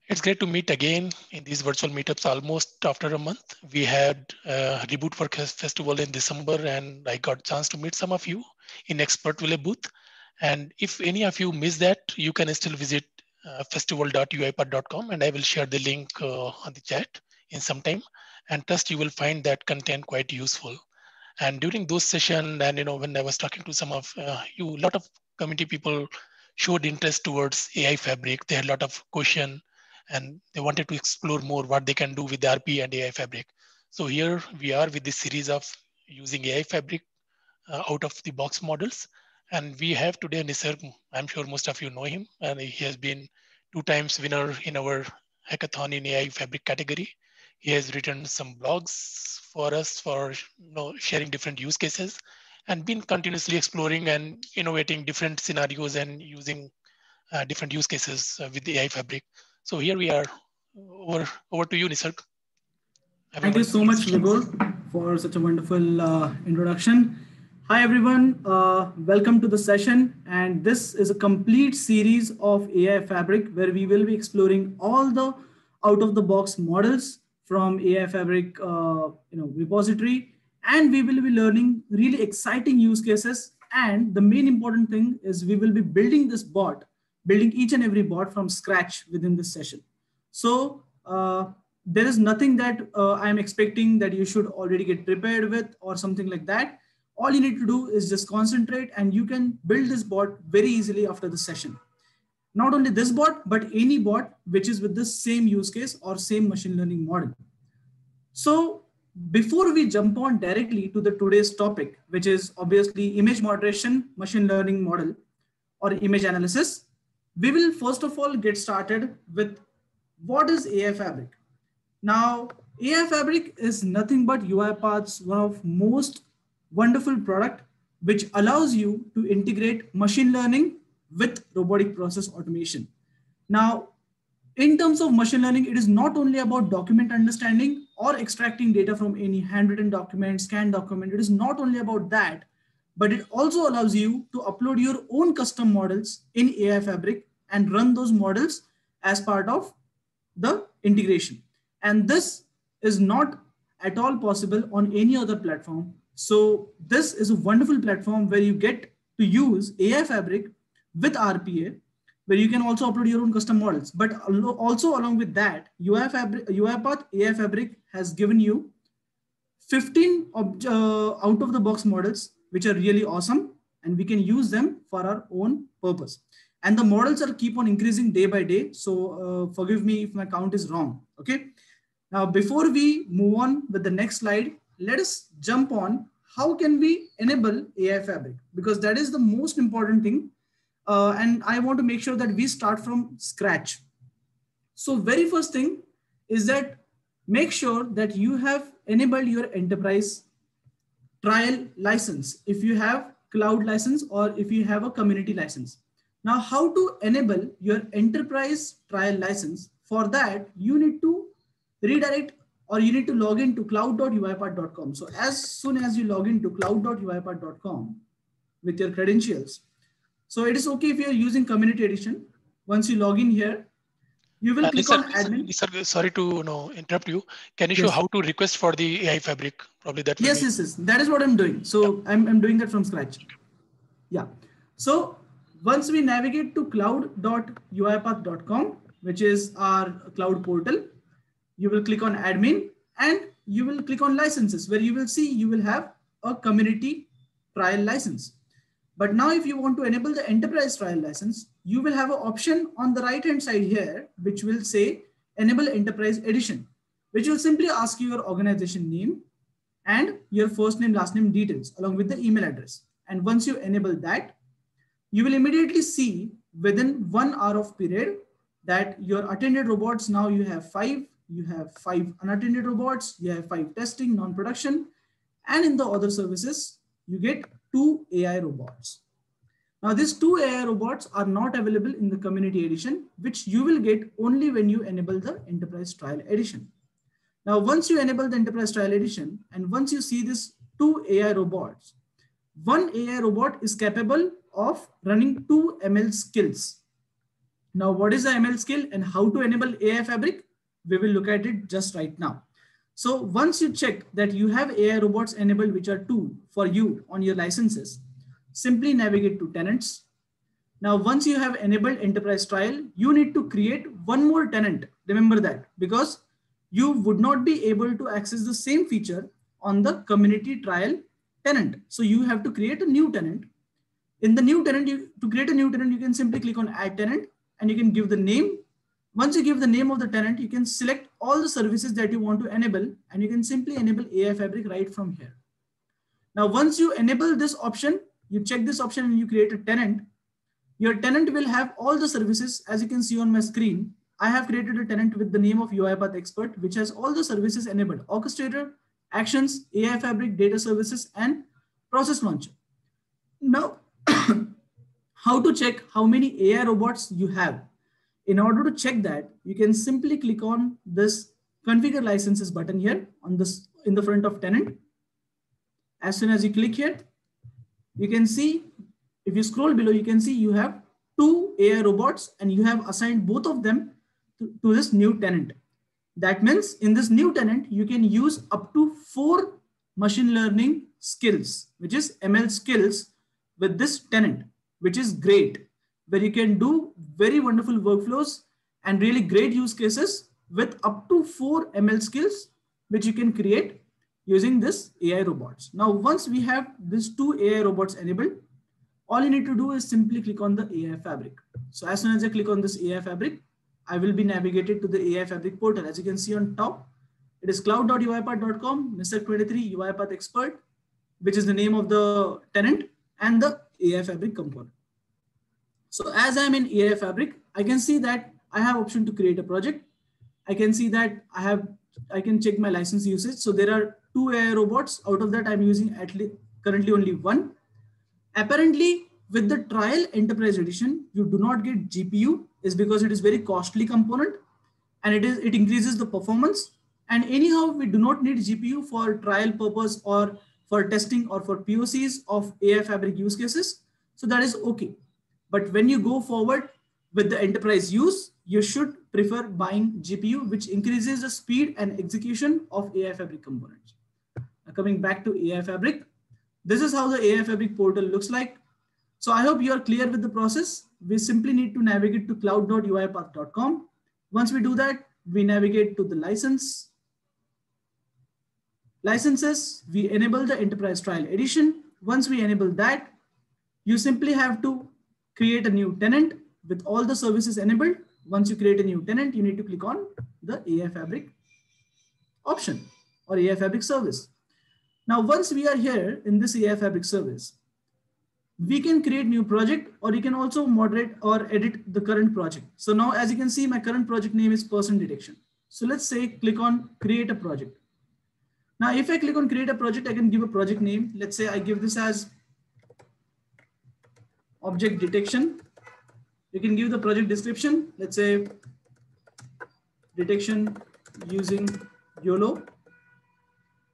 It's great to meet again in these virtual meetups almost after a month. We had Reboot Work Festival in December, and I got a chance to meet some of you in Expert Valley booth. And if any of you miss that, you can still visit festival.uipath.com, and I will share the link on the chat in some time. And trust you will find that content quite useful. And during those sessions, and when I was talking to some of you, a lot of community people showed interest towards AI Fabric. They had a lot of question, and they wanted to explore more what they can do with the RP and AI Fabric. So here we are with this series of using AI Fabric out of the box models. And we have today Nisarg. I'm sure most of you know him, and he has been 2 times winner in our hackathon in AI Fabric category. He has written some blogs for us for sharing different use cases, and been continuously exploring and innovating different scenarios and using different use cases with the AI Fabric. So here we are. Over to you, Nisarg. Have a Thank you so wonderful much, session. Vibhor, for such a wonderful introduction. Hi, everyone. Welcome to the session. And this is a complete series of AI Fabric where we will be exploring all the out-of-the-box models from AI Fabric repository. And we will be learning really exciting use cases. And the main important thing is we will be building this bot, building each and every bot from scratch within this session. So there is nothing that I'm expecting that you should already get prepared with or something like that. All you need to do is just concentrate and you can build this bot very easily after the session. Not only this bot, but any bot which is with the same use case or same machine learning model. So before we jump on directly to the today's topic, which is obviously image moderation, machine learning model, or image analysis, we will first of all get started with what is AI Fabric. Now, AI Fabric is nothing but UiPath's one of most wonderful product, which allows you to integrate machine learning with robotic process automation. Now, in terms of machine learning, it is not only about document understanding or extracting data from any handwritten document, scanned document. It is not only about that, but it also allows you to upload your own custom models in AI Fabric and run those models as part of the integration. And this is not at all possible on any other platform. So this is a wonderful platform where you get to use AI Fabric with RPA, where you can also upload your own custom models. But also along with that, UiPath AI Fabric has given you 15 out of the box models, which are really awesome. And we can use them for our own purpose. And the models are keep on increasing day by day. So forgive me if my count is wrong. Okay. Now, before we move on with the next slide, let us jump on how can we enable AI Fabric, because that is the most important thing. And I want to make sure that we start from scratch. So very first thing is that make sure that you have enabled your enterprise trial license if you have cloud license or if you have a community license. Now, how to enable your enterprise trial license? For that, you need to redirect or you need to log into cloud.uipath.com. So as soon as you log into cloud.uipath.com with your credentials, so it is okay if you're using community edition. Once you log in here, you will click on admin. Sorry to interrupt you. Can you show how to request for the AI Fabric? Probably that will yes, that is what I'm doing. So yeah. I'm doing that from scratch. Yeah. So once we navigate to cloud.uipath.com, which is our cloud portal, you will click on admin and you will click on licenses, where you will see you will have a community trial license. But now if you want to enable the enterprise trial license, you will have an option on the right hand side here, which will say enable enterprise edition, which will simply ask you your organization name and your first name, last name details along with the email address. And once you enable that, you will immediately see within 1 hour of period that your attended robots, now you have 5, you have 5 unattended robots, you have 5 testing, non-production, and in the other services, you get 2 AI robots. Now these 2 AI robots are not available in the community edition, which you will get only when you enable the enterprise trial edition. Now, once you enable the enterprise trial edition, and once you see this 2 AI robots, 1 AI robot is capable of running 2 ML skills. Now, what is the ML skill and how to enable AI Fabric? We will look at it just right now. So once you check that you have AI robots enabled, which are 2 for you on your licenses, simply navigate to tenants. Now, once you have enabled enterprise trial, you need to create one more tenant. Remember that, because you would not be able to access the same feature on the community trial tenant. So you have to create a new tenant. In the new tenant, to create a new tenant, you can simply click on add tenant and you can give the name. Once you give the name of the tenant, you can select all the services that you want to enable, and you can simply enable AI Fabric right from here. Now, once you enable this option, you check this option and you create a tenant. Your tenant will have all the services. As you can see on my screen, I have created a tenant with the name of UiPath Expert, which has all the services enabled: Orchestrator, Actions, AI Fabric, Data Services, and Process Launcher. Now, how to check how many AI robots you have? In order to check that, you can simply click on this configure licenses button here on this in the front of tenant. As soon as you click here, you can see, if you scroll below, you can see you have 2 AI robots and you have assigned both of them to this new tenant. That means in this new tenant, you can use up to 4 machine learning skills, which is ML skills, with this tenant, which is great, where you can do very wonderful workflows and really great use cases with up to 4 ML skills, which you can create using this AI robots. Now, once we have these 2 AI robots enabled, all you need to do is simply click on the AI Fabric. So as soon as I click on this AI Fabric, I will be navigated to the AI Fabric portal. As you can see on top, it is cloud.uipath.com, Mr. 23 UiPath Expert, which is the name of the tenant, and the AI Fabric component. So as I'm in AI Fabric, I can see that I have option to create a project. I can see that I can check my license usage. So there are 2 AI robots. Out of that, I'm using at least currently only 1. Apparently, with the trial enterprise edition, you do not get GPU, is because it is very costly component and it increases the performance. And anyhow, we do not need GPU for trial purpose or for testing or for POCs of AI Fabric use cases. So that is okay. But when you go forward with the enterprise use, you should prefer buying GPU, which increases the speed and execution of AI Fabric components. Now, coming back to AI Fabric, this is how the AI Fabric portal looks like. So I hope you are clear with the process. We simply need to navigate to cloud.uipath.com. Once we do that, we navigate to the licenses. We enable the enterprise trial edition. Once we enable that, you simply have to create a new tenant with all the services enabled. Once you create a new tenant, you need to click on the AI Fabric option or AI Fabric service. Now, once we are here in this AI Fabric service, we can create new project, or you can also moderate or edit the current project. So now, as you can see, my current project name is person detection. So let's say click on create a project. Now, if I click on create a project, I can give a project name. Let's say I give this as object detection. You can give the project description. Let's say detection using YOLO.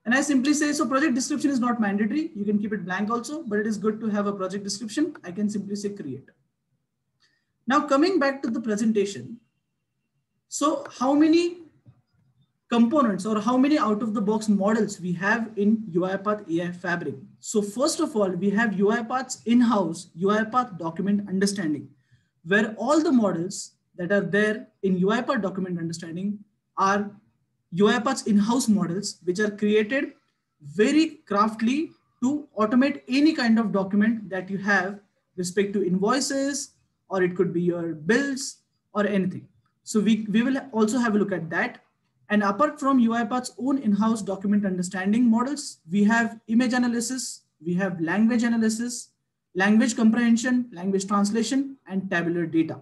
And I simply say, so project description is not mandatory. You can keep it blank also, but it is good to have a project description. I can simply say create. Now coming back to the presentation. So how many components or how many out of the box models we have in UiPath AI Fabric? So first of all, we have UiPath's in-house UiPath Document Understanding, where all the models that are there in UiPath Document Understanding are UiPath's in-house models, which are created very craftily to automate any kind of document that you have respect to invoices, or it could be your bills or anything. So we will also have a look at that. And apart from UiPath's own in-house document understanding models, we have image analysis, we have language analysis, language comprehension, language translation, and tabular data.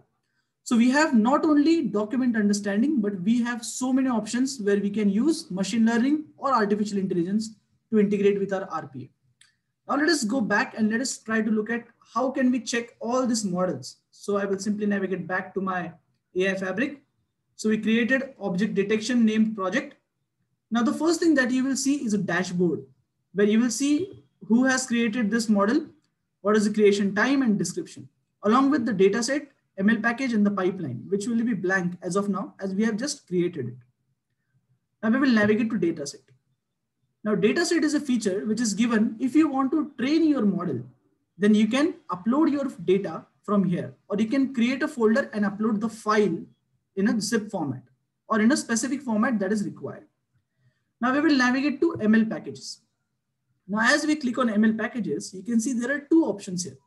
So we have not only document understanding, but we have so many options where we can use machine learning or artificial intelligence to integrate with our RPA. Now let us go back and let us try to look at how can we check all these models. So I will simply navigate back to my AI Fabric. So we created object detection named project. Now the first thing that you will see is a dashboard where you will see who has created this model, what is the creation time and description, along with the data set ML package in the pipeline, which will be blank as of now, as we have just created it. Now we will navigate to dataset. Now dataset is a feature which is given if you want to train your model, then you can upload your data from here, or you can create a folder and upload the file in a zip format or in a specific format that is required. Now we will navigate to ML packages. Now, as we click on ML packages, you can see there are two options here.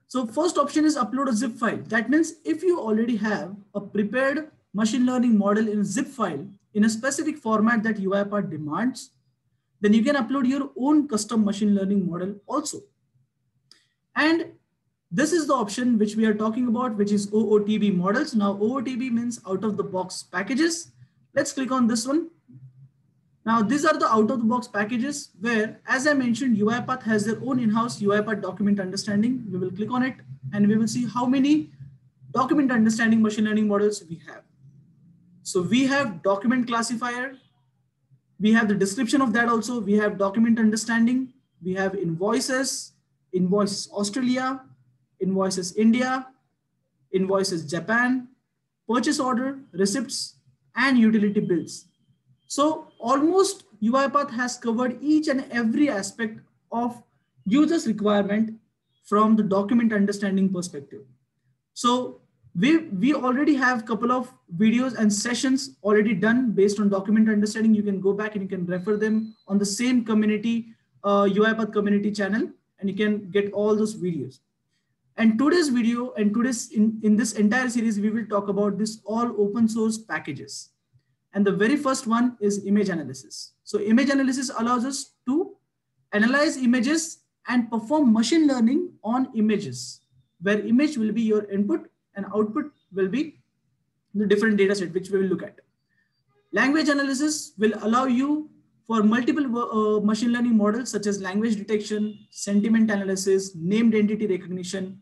So first option is upload a zip file. That means if you already have a prepared machine learning model in a zip file in a specific format that UiPath demands, then you can upload your own custom machine learning model also. And this is the option which we are talking about, which is OOTB models. Now OOTB means out of the box packages. Let's click on this one. Now these are the out of the box packages where, as I mentioned, UiPath has their own in-house UiPath document understanding. We will click on it and we will see how many document understanding machine learning models we have. So we have document classifier. We have the description of that also. We have document understanding. We have invoices, invoices Australia, invoices India, invoices Japan, purchase order, receipts, and utility bills. So almost UiPath has covered each and every aspect of users' requirement from the document understanding perspective. So we already have a couple of videos and sessions already done based on document understanding. You can go back and you can refer them on the same community, UiPath community channel, and you can get all those videos. And today's video and today's in this entire series, we will talk about this all open source packages. And the very first one is image analysis. So image analysis allows us to analyze images and perform machine learning on images, where image will be your input and output will be the different data set, which we will look at. Language analysis will allow you for multiple machine learning models, such as language detection, sentiment analysis, named entity recognition.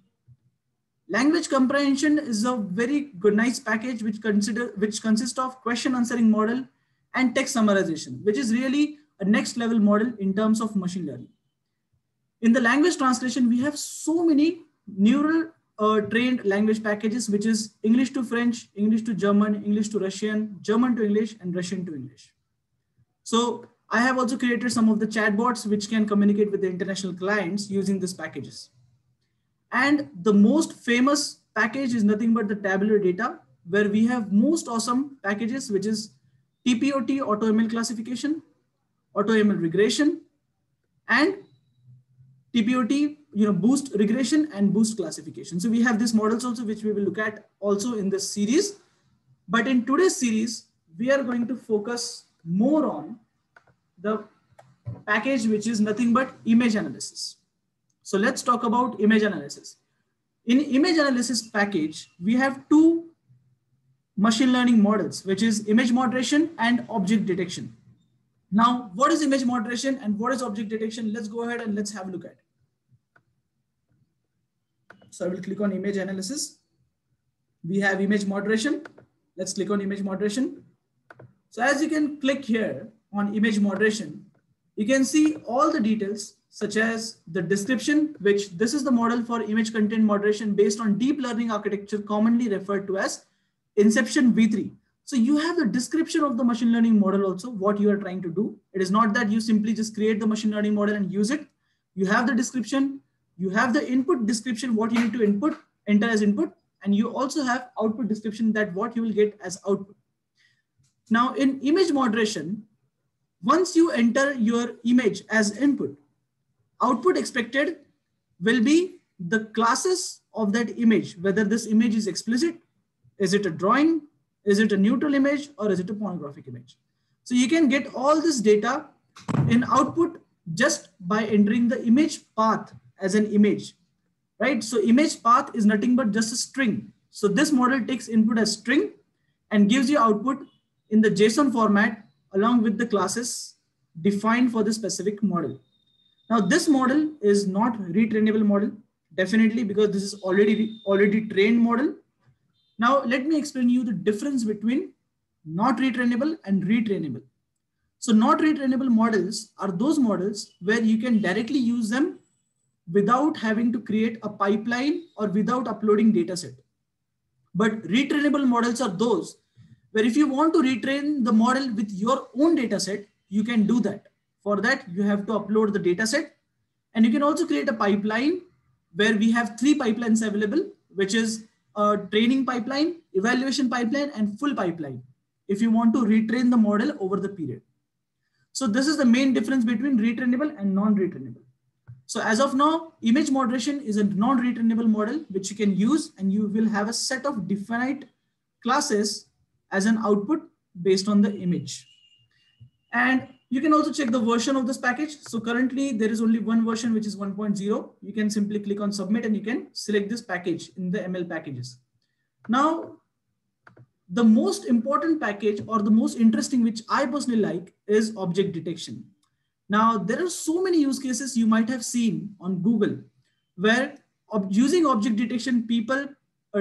Language comprehension is a very good, nice package which consists of question answering model and text summarization, which is really a next level model in terms of machine learning. In the language translation, we have so many neural trained language packages, which is English to French, English to German, English to Russian, German to English, and Russian to English. So I have also created some of the chatbots which can communicate with the international clients using these packages. And the most famous package is nothing but the tabular data, where we have most awesome packages, which is TPOT, AutoML classification, AutoML regression, and TPOT, boost regression and boost classification. So we have these models also, which we will look at also in this series. But in today's series, we are going to focus more on the package, which is nothing but image analysis. So let's talk about image analysis. In image analysis package, we have two machine learning models, which is image moderation and object detection. Now, what is image moderation and what is object detection? Let's go ahead and let's have a look at it. So I will click on image analysis. We have image moderation. Let's click on image moderation. So as you can click here on image moderation, you can see all the details, such as the description, which this is the model for image content moderation based on deep learning architecture, commonly referred to as Inception V3. So you have the description of the machine learning model also, what you are trying to do. It is not that you simply just create the machine learning model and use it. You have the description, you have the input description, what you need to enter as input, and you also have output description, that what you will get as output. Now in image moderation, once you enter your image as input, output expected will be the classes of that image, whether this image is explicit, is it a drawing, is it a neutral image, or is it a pornographic image. So you can get all this data in output just by entering the image path as an image, right? So image path is nothing but just a string. So this model takes input as string and gives you output in the JSON format along with the classes defined for the specific model. Now this model is not retrainable model, definitely, because this is already trained model. Now let me explain you the difference between not retrainable and retrainable. So not retrainable models are those models where you can directly use them without having to create a pipeline or without uploading data set. But retrainable models are those where if you want to retrain the model with your own data set, you can do that. For that, you have to upload the data set, and you can also create a pipeline where we have 3 pipelines available, which is a training pipeline, evaluation pipeline, and full pipeline if you want to retrain the model over the period. So this is the main difference between retrainable and non-retrainable. So as of now, image moderation is a non-retrainable model which you can use, and you will have a set of definite classes as an output based on the image. And you can also check the version of this package. So currently there is only one version, which is 1.0. You can simply click on submit and you can select this package in the ML packages. Now, the most important package, or the most interesting, which I personally like, is object detection. Now, there are so many use cases you might have seen on Google where using object detection, people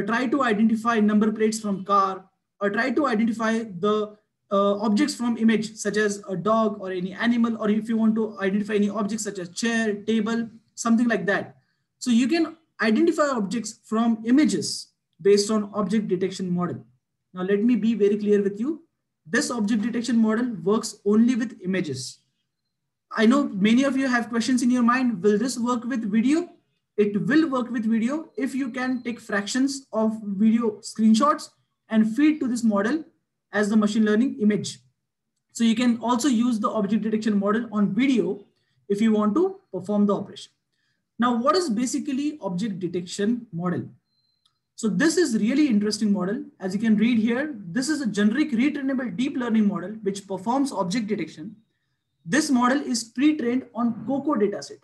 try to identify number plates from car, or try to identify the objects from image, such as a dog or any animal, or if you want to identify any objects such as chair, table, something like that. So you can identify objects from images based on object detection model. Now, let me be very clear with you. This object detection model works only with images. I know many of you have questions in your mind. Will this work with video? It will work with video if you can take fractions of video screenshots and feed to this model as the machine learning image. So you can also use the object detection model on video if you want to perform the operation. Now, what is basically object detection model? So this is really interesting model. As you can read here, this is a generic retrainable deep learning model which performs object detection. This model is pre-trained on COCO dataset.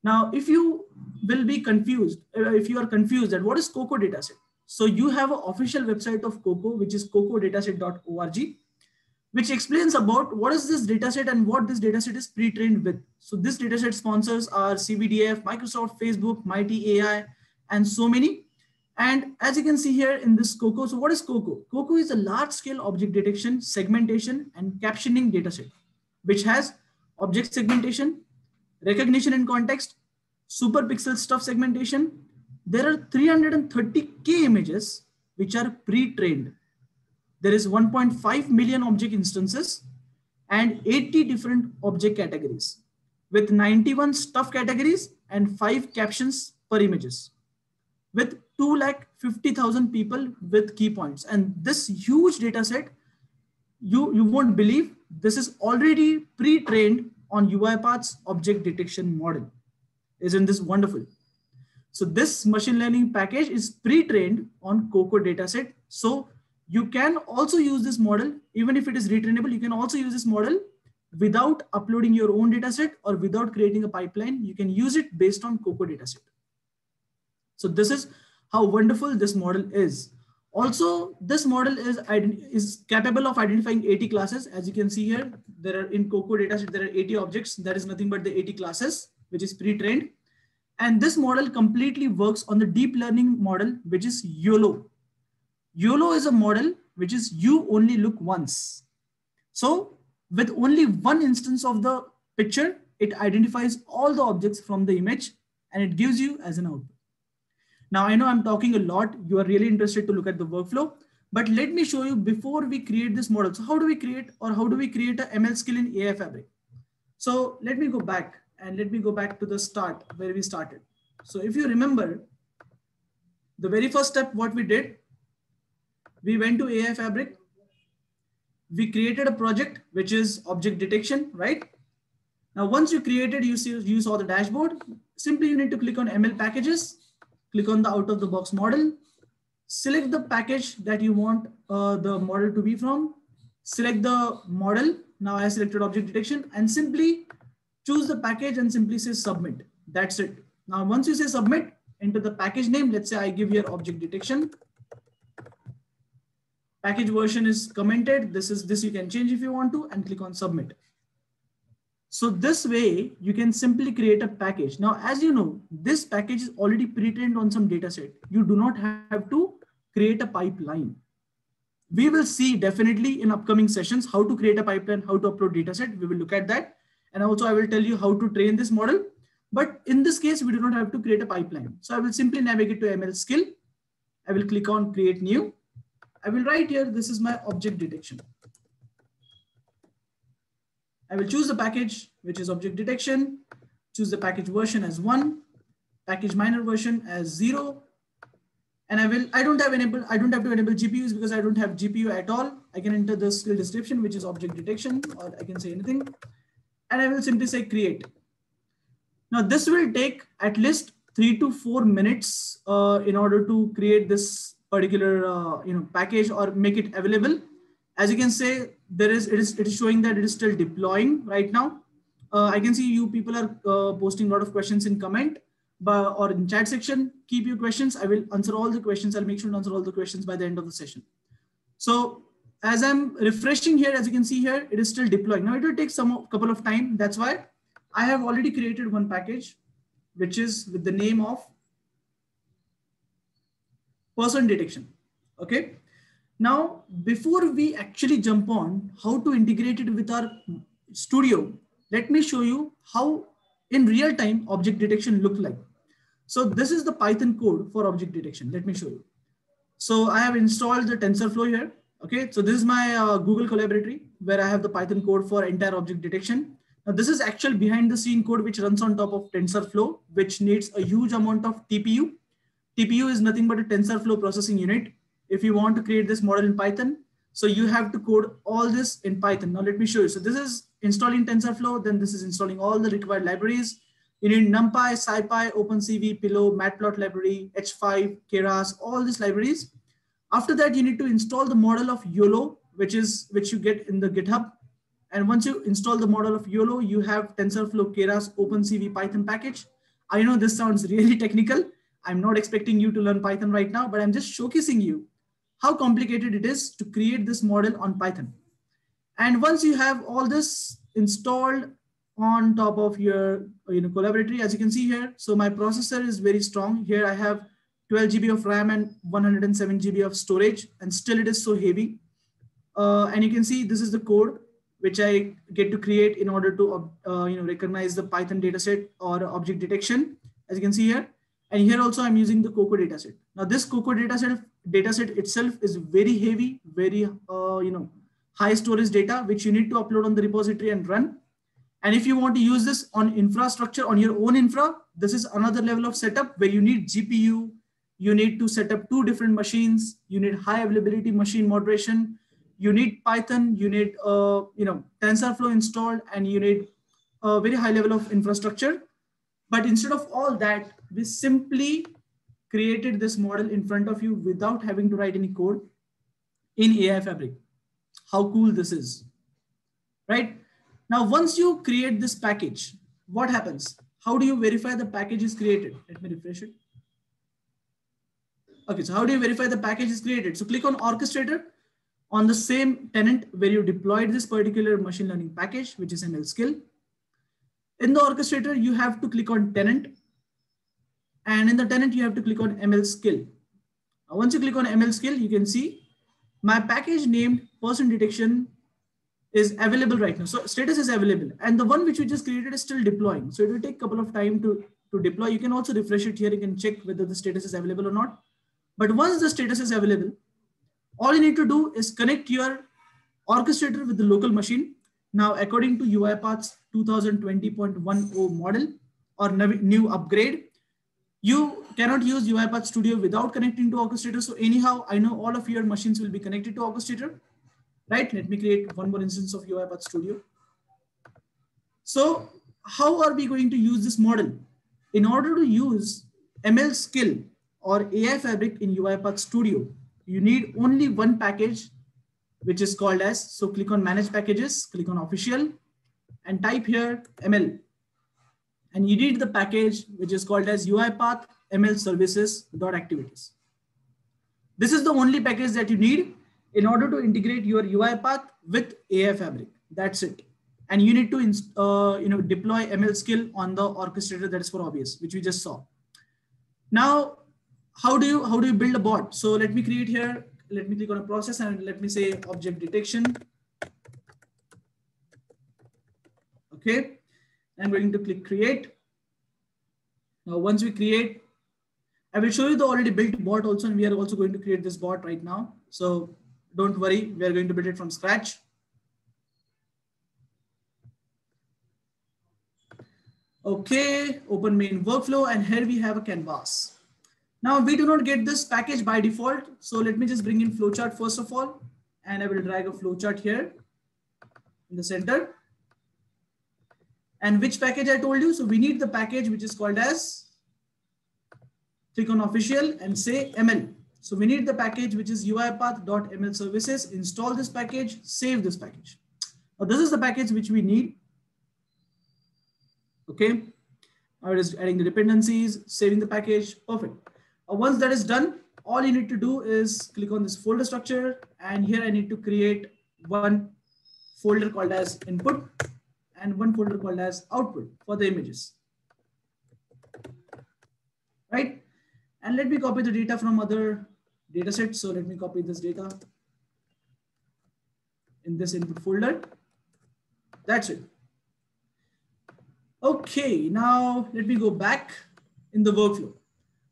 Now, if you will be confused, if you are confused that what is COCO dataset? So you have an official website of COCO, which is cocodataset.org, which explains about what is this dataset and what this dataset is pre-trained with. So this dataset sponsors are CBDF, Microsoft, Facebook, Mighty AI, and so many. And as you can see here in this COCO, so what is COCO? COCO is a large-scale object detection, segmentation, and captioning dataset, which has object segmentation, recognition in context, superpixel stuff segmentation. There are 330K images which are pre-trained. There is 1.5 million object instances and 80 different object categories with 91 stuff categories and 5 captions per images, with 250,000 people with key points. And this huge data set, you won't believe, this is already pre-trained on UiPath's object detection model. Isn't this wonderful? So this machine learning package is pre-trained on COCO dataset. So you can also use this model, even if it is retrainable, you can also use this model without uploading your own dataset or without creating a pipeline. You can use it based on COCO dataset. So this is how wonderful this model is. Also, this model is capable of identifying 80 classes. As you can see here, there are in COCO dataset, there are 80 objects. That is nothing but the 80 classes, which is pre-trained. And this model completely works on the deep learning model, which is YOLO. YOLO is a model which is you only look once. So with only one instance of the picture, it identifies all the objects from the image and it gives you as an output. Now, I know I'm talking a lot. You are really interested to look at the workflow, but let me show you before we create this model. So how do we create a ML skill in AI Fabric? So let me go back and let me go back to the start where we started. So if you remember the very first step, what we did, we went to AI Fabric. We created a project, which is object detection, right? Now, once you created, you saw the dashboard. Simply, you need to click on ML packages, click on the out of the box model, select the package that you want the model to be from, select the model. Now I selected object detection and simply choose the package and simply say submit. That's it. Now, once you say submit, enter the package name. Let's say I give here object detection. Package version is commented. This you can change if you want to, and click on submit. So this way you can simply create a package. Now, as you know, this package is already pre-trained on some data set. You do not have to create a pipeline. We will see definitely in upcoming sessions how to create a pipeline, how to upload data set. We will look at that. And also I will tell you how to train this model. But in this case, we do not have to create a pipeline. So I will simply navigate to ML skill. I will click on create new. I will write here, this is my object detection. I will choose the package, which is object detection, choose the package version as 1, package minor version as 0. And I don't have to enable GPUs because I don't have GPU at all. I can enter the skill description, which is object detection, or I can say anything. And I will simply say create. Now this will take at least 3 to 4 minutes in order to create this particular package or make it available. As you can say, it is showing that it is still deploying right now. I can see you people are posting a lot of questions in comment or in chat section. Keep your questions. I will answer all the questions. I'll make sure to answer all the questions by the end of the session. So as I'm refreshing here, as you can see here, it is still deploying. Now it will take couple of time. That's why I have already created one package, which is with the name of person detection. Okay. Now, before we actually jump on how to integrate it with our studio, let me show you how in real time object detection look like. So this is the Python code for object detection. Let me show you. So I have installed the TensorFlow here. Okay, so this is my Google Colaboratory where I have the Python code for entire object detection. Now this is actual behind the scene code which runs on top of TensorFlow, which needs a huge amount of TPU. TPU is nothing but a TensorFlow processing unit. If you want to create this model in Python, so you have to code all this in Python. Now let me show you. So this is installing TensorFlow, then this is installing all the required libraries. You need NumPy, SciPy, OpenCV, Pillow, Matplot library, H5, Keras, all these libraries. After that, you need to install the model of YOLO, which you get in the GitHub. And once you install the model of YOLO, you have TensorFlow, Keras, OpenCV, Python package. I know this sounds really technical. I'm not expecting you to learn Python right now, but I'm just showcasing you how complicated it is to create this model on Python. And once you have all this installed on top of your Colaboratory, as you can see here, so my processor is very strong. Here I have 12 GB of RAM and 107 GB of storage, and still it is so heavy. And you can see this is the code which I get to create in order to recognize the Python dataset or object detection, as you can see here. And here also I'm using the Cocoa dataset. Now this Cocoa dataset itself is very heavy, very high storage data, which you need to upload on the repository and run. And if you want to use this on infrastructure, on your own infra, this is another level of setup where you need GPU, you need to set up 2 different machines, you need high availability machine moderation, you need Python, you need TensorFlow installed, and you need a very high level of infrastructure. But instead of all that, we simply created this model in front of you without having to write any code in AI Fabric. How cool this is, right? Now, once you create this package, what happens? How do you verify the package is created? Let me refresh it. Okay, so how do you verify the package is created? So click on Orchestrator on the same tenant where you deployed this particular machine learning package, which is ML Skill. In the Orchestrator, you have to click on tenant. And in the tenant, you have to click on ML Skill. Now, once you click on ML Skill, you can see my package named person detection is available right now. So status is available. And the one which we just created is still deploying. So it will take a couple of time to deploy. You can also refresh it here. You can check whether the status is available or not. But once the status is available, all you need to do is connect your Orchestrator with the local machine. Now, according to UiPath's 2020.10 model or new upgrade, you cannot use UiPath Studio without connecting to Orchestrator. So anyhow, I know all of your machines will be connected to Orchestrator, right? Let me create one more instance of UiPath Studio. So how are we going to use this model? In order to use ML Skill or AI Fabric in UiPath Studio, you need only one package, which is called as, so click on Manage Packages, click on Official, and type here ML. And you need the package, which is called as UiPath ML Services.activities. This is the only package that you need in order to integrate your UiPath with AI Fabric. That's it. And you need to deploy ML Skill on the Orchestrator, that is for obvious, which we just saw. Now, how do you build a bot? So let me create here. Let me click on a process and let me say object detection. Okay. I'm going to click create. Now, once we create, I will show you the already built bot also, and we are also going to create this bot right now. So don't worry, we are going to build it from scratch. Okay, open main workflow, and here we have a canvas. Now we do not get this package by default. So let me just bring in flowchart first of all, and I will drag a flowchart here in the center. And which package I told you? So we need the package which is called as, click on official and say ML. So we need the package which is UiPath.ml services. Install this package, save this package. Now this is the package which we need. Okay. Now it is adding the dependencies, saving the package. Perfect. Once that is done, all you need to do is click on this folder structure. And here I need to create one folder called as input and one folder called as output for the images. Right. And let me copy the data from other data sets. So let me copy this data in this input folder. That's it. Okay, now let me go back in the workflow.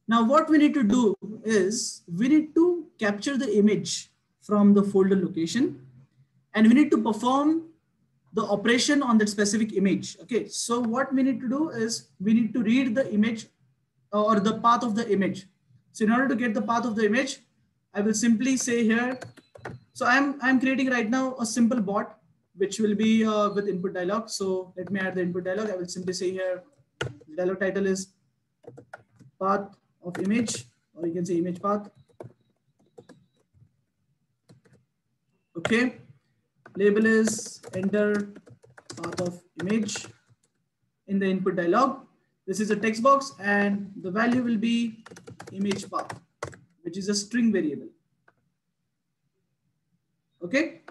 Now what we need to do is we need to capture the image from the folder location, and we need to perform the operation on that specific image. Okay, so what we need to do is we need to read the image or the path of the image. So in order to get the path of the image, I will simply say here, so I'm creating right now a simple bot which will be with input dialog. So let me add the input dialog. I will simply say here, the dialog title is path of image, or you can say image path. Okay, label is enter path of image in the input dialog. This is a text box, and the value will be image path, which is a string variable. Okay,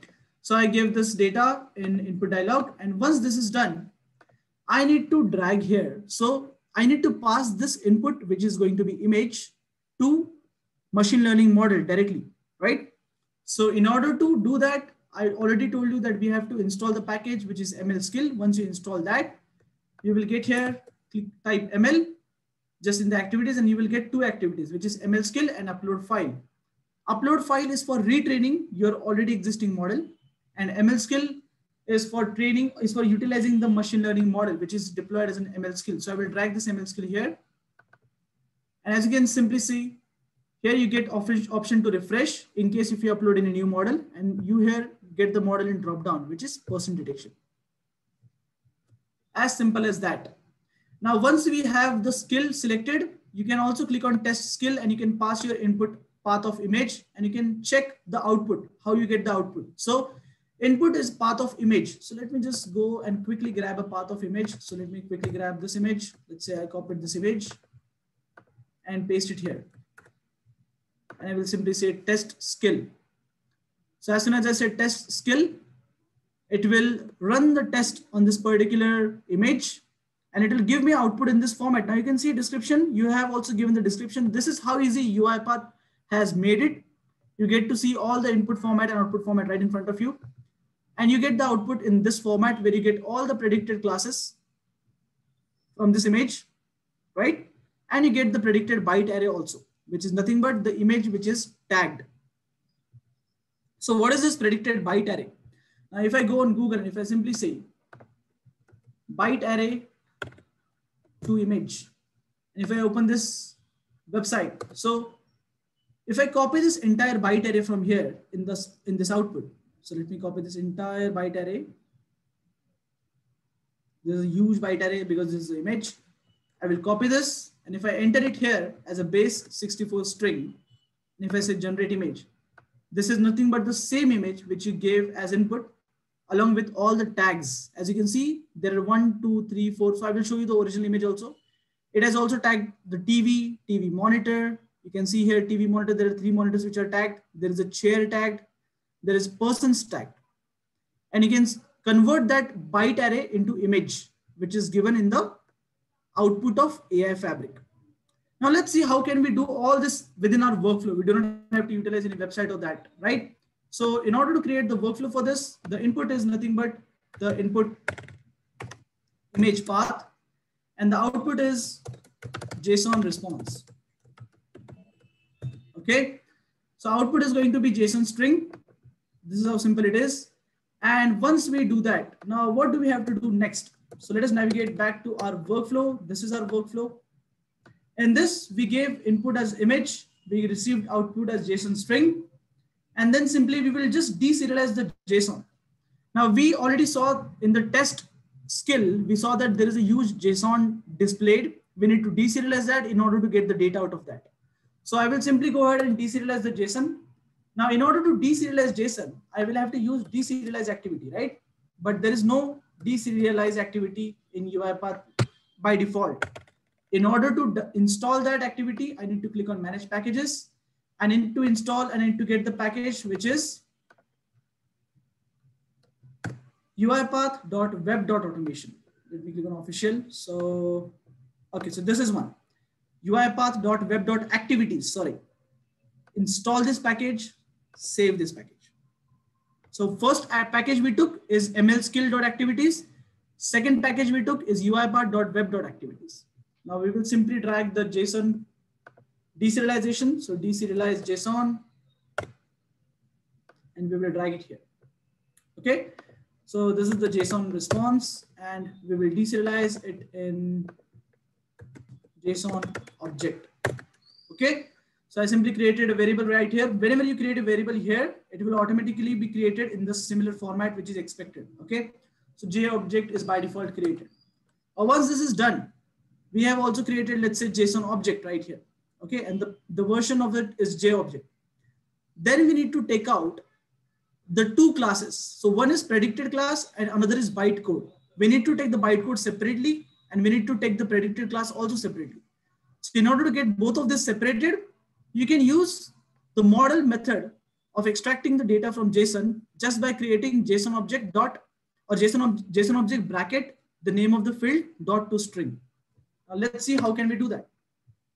so I give this data in input dialog, and once this is done, I need to drag here. So I need to pass this input, which is going to be image, to machine learning model directly, right? So in order to do that, I already told you that we have to install the package, which is ML skill. Once you install that, you will get here, type ML just in the activities, and you will get two activities, which is ML skill and upload file. Upload file is for retraining your already existing model, and ML skill is for training, is for utilizing the machine learning model, which is deployed as an ML skill. So I will drag this ML skill here. And as you can simply see, here you get option to refresh in case if you upload in a new model, and you here get the model in drop down, which is person detection. As simple as that. Now, once we have the skill selected, you can also click on test skill, and you can pass your input path of image, and you can check the output, how you get the output. So input is path of image. So let me just go and quickly grab a path of image. So let me quickly grab this image. Let's say I copied this image and paste it here. And I will simply say test skill. So as soon as I say test skill, it will run the test on this particular image, and it will give me output in this format. Now you can see description. You have also given the description. This is how easy UiPath has made it. You get to see all the input format and output format right in front of you. And you get the output in this format where you get all the predicted classes from this image, right? And you get the predicted byte array also, which is nothing but the image which is tagged. So what is this predicted byte array? Now, if I go on Google and if I simply say byte array to image, and if I open this website, so if I copy this entire byte array from here in this output, so let me copy this entire byte array. This is a huge byte array because this is the image. I will copy this, and if I enter it here as a base 64 string, and if I say generate image, this is nothing but the same image which you gave as input along with all the tags. As you can see, there are 1, 2, 3, 4. So I will show you the original image also. It has also tagged the TV, TV monitor. You can see here TV monitor, there are 3 monitors which are tagged. There is a chair tagged. There is persons tagged. And you can convert that byte array into image, which is given in the output of AI Fabric. Now let's see how can we do all this within our workflow. We do not have to utilize any website or that, right? So in order to create the workflow for this, the input is nothing but the input image path, and the output is JSON response. Okay. So output is going to be JSON string. This is how simple it is. And once we do that, now what do we have to do next? So let us navigate back to our workflow. This is our workflow. In this, we gave input as image. We received output as JSON string. And then simply we will just deserialize the JSON. Now we already saw in the test skill, we saw that there is a huge JSON displayed. We need to deserialize that in order to get the data out of that. So I will simply go ahead and deserialize the JSON. Now, in order to deserialize JSON, I will have to use deserialize activity, right? But there is no deserialize activity in UiPath by default. In order to install that activity, I need to click on manage packages. I need to install and I need to get the package, which is UiPath.web.automation. Let me click on official. So, okay, so this is one. UiPath.web.activities, sorry. Install this package, save this package. So first package we took is mlskill.activities. Second package we took is UiPath.web.activities. Now we will simply drag the JSON deserialization. So deserialize JSON, and we will drag it here. Okay. So this is the JSON response, and we will deserialize it in JSON object. Okay. So I simply created a variable right here. Whenever you create a variable here, it will automatically be created in the similar format which is expected. Okay. So J object is by default created. Once this is done, we have also created, let's say, JSON object right here. Okay. And the version of it is J object. Then we need to take out the two classes. So one is predicted class and another is bytecode. We need to take the bytecode separately and we need to take the predicted class also separately. So in order to get both of this separated, you can use the model method of extracting the data from JSON just by creating JSON object dot or JSON object bracket, the name of the field dot to string. Now let's see how can we do that.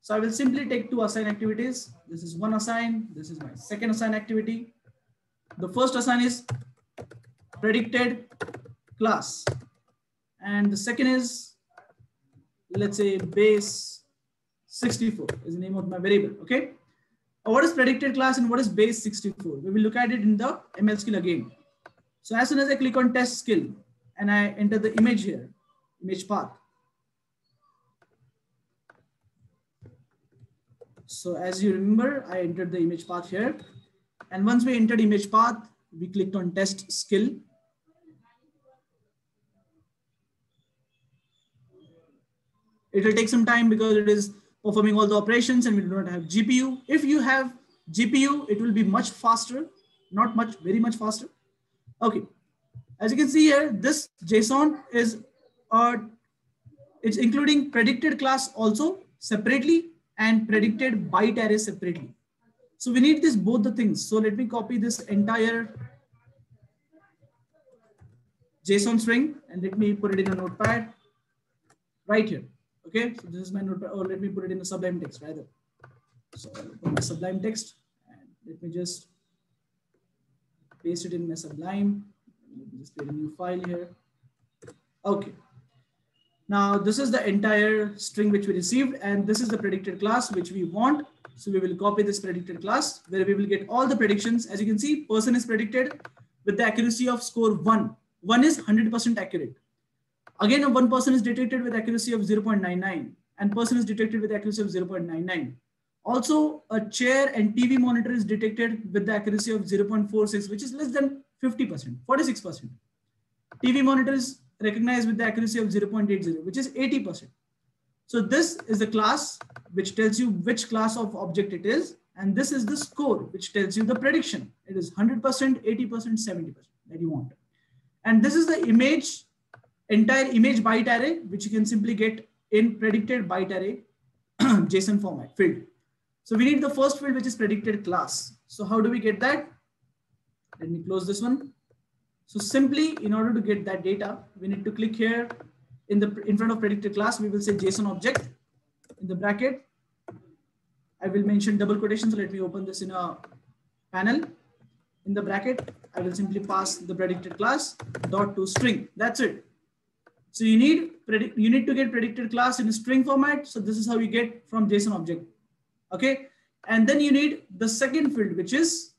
So I will simply take two assign activities. This is one assign. This is my second assign activity. The first assign is predicted class. And the second is, let's say, base 64 is the name of my variable. Okay. What is predicted class and what is base 64? We will look at it in the ML skill again. So as soon as I click on test skill and I enter the image here, image path. So as you remember, I entered the image path here. And once we entered image path, we clicked on test skill. It will take some time because it is performing all the operations and we do not have GPU. If you have GPU, it will be much faster, not much, very much faster. Okay. As you can see here, this JSON is, it's including predicted class also separately and predicted byte array separately. So we need this, both the things. So let me copy this entire JSON string and let me put it in a notepad right here. Okay, so this is my notepad, or let me put it in a Sublime text rather. So I'll put my Sublime text and let me just paste it in my Sublime. Let me just create a new file here. Okay. Now this is the entire string which we received, and this is the predicted class which we want. So we will copy this predicted class where we will get all the predictions. As you can see, person is predicted with the accuracy of score 1. 1 is 100% accurate. Again, one person is detected with accuracy of 0.99 and person is detected with accuracy of 0.99. Also, a chair and TV monitor is detected with the accuracy of 0.46, which is less than 50%, 46%. TV monitor is recognized with the accuracy of 0.80, which is 80%. So this is the class which tells you which class of object it is. And this is the score, which tells you the prediction. It is 100%, 80%, 70% that you want. And this is the image, entire image byte array, which you can simply get in predicted byte array JSON format field. So we need the first field, which is predicted class. So how do we get that? Let me close this one. So simply, in order to get that data, we need to click here in front of predicted class. We will say JSON object in the bracket. I will mention double quotations. So let me open this in a panel. In the bracket, I will simply pass the predicted class dot to string. That's it. So you need to get predicted class in a string format. So this is how you get from JSON object. Okay. And then you need the second field, which is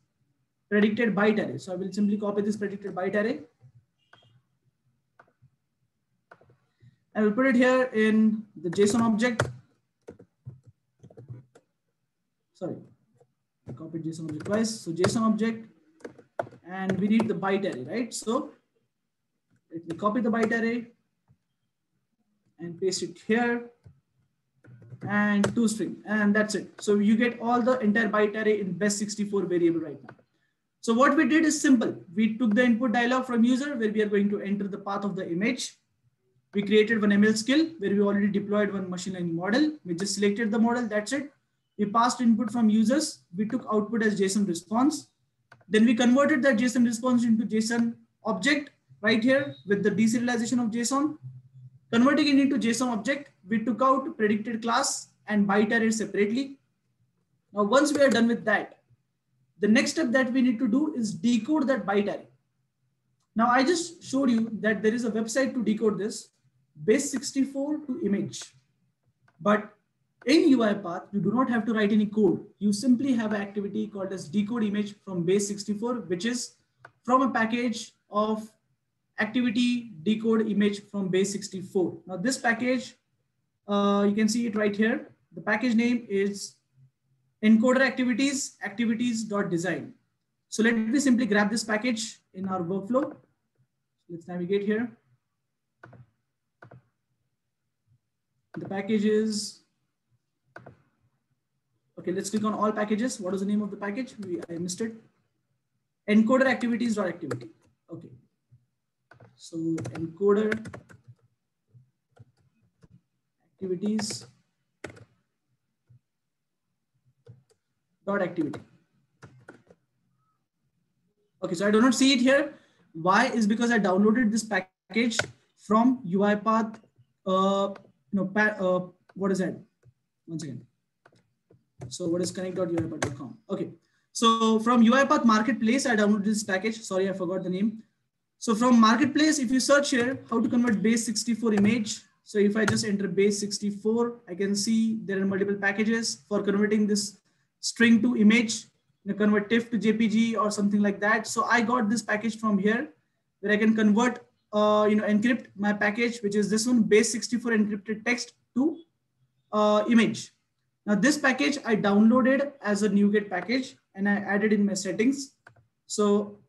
predicted byte array. So I will simply copy this predicted byte array. I will put it here in the JSON object. Sorry, I copied JSON object twice. So JSON object, and we need the byte array, right? So let me copy the byte array and paste it here, and toString, and that's it. So you get all the entire byte array in base64 variable right now. So what we did is simple. We took the input dialog from user where we are going to enter the path of the image. We created one ML skill where we already deployed one machine learning model. We just selected the model, that's it. We passed input from users. We took output as JSON response. Then we converted that JSON response into JSON object right here with the deserialization of JSON. Converting it into JSON object, we took out predicted class and byte array separately. Now, once we are done with that, the next step that we need to do is decode that byte array. Now, I just showed you that there is a website to decode this, base64 to image. But in UiPath, you do not have to write any code. You simply have an activity called as decode image from base64, which is from a package of activity decode image from base64. Now this package, you can see it right here. The package name is encoder activities.design. So let me simply grab this package in our workflow. Let's navigate here. The package is, okay, let's click on all packages. What is the name of the package? I missed it. Encoder activities.activity. Okay. So encoder activities dot activity. Okay, so I do not see it here. Why is because I downloaded this package from UiPath. What is that? Once again. So what is connect.uipath.com? Okay. So from UiPath Marketplace, I downloaded this package. Sorry, I forgot the name. So from Marketplace, if you search here, how to convert base64 image. So if I just enter base64, I can see there are multiple packages for converting this string to image, convert TIFF to JPG or something like that. So I got this package from here where I can convert, encrypt my package, which is this one, base64 encrypted text to image. Now this package I downloaded as a NuGet package and I added in my settings. So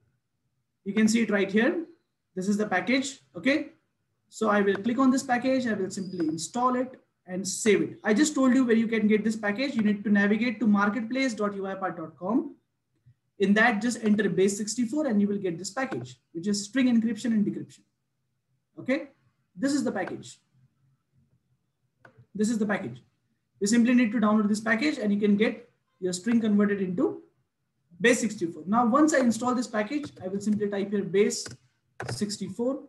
you can see it right here. This is the package. Okay. So I will click on this package. I will simply install it and save it. I just told you where you can get this package. You need to navigate to marketplace.uipath.com. In that, just enter base64 and you will get this package, which is string encryption and decryption. Okay. This is the package. This is the package. You simply need to download this package and you can get your string converted into base64. Now, once I install this package, I will simply type here base64.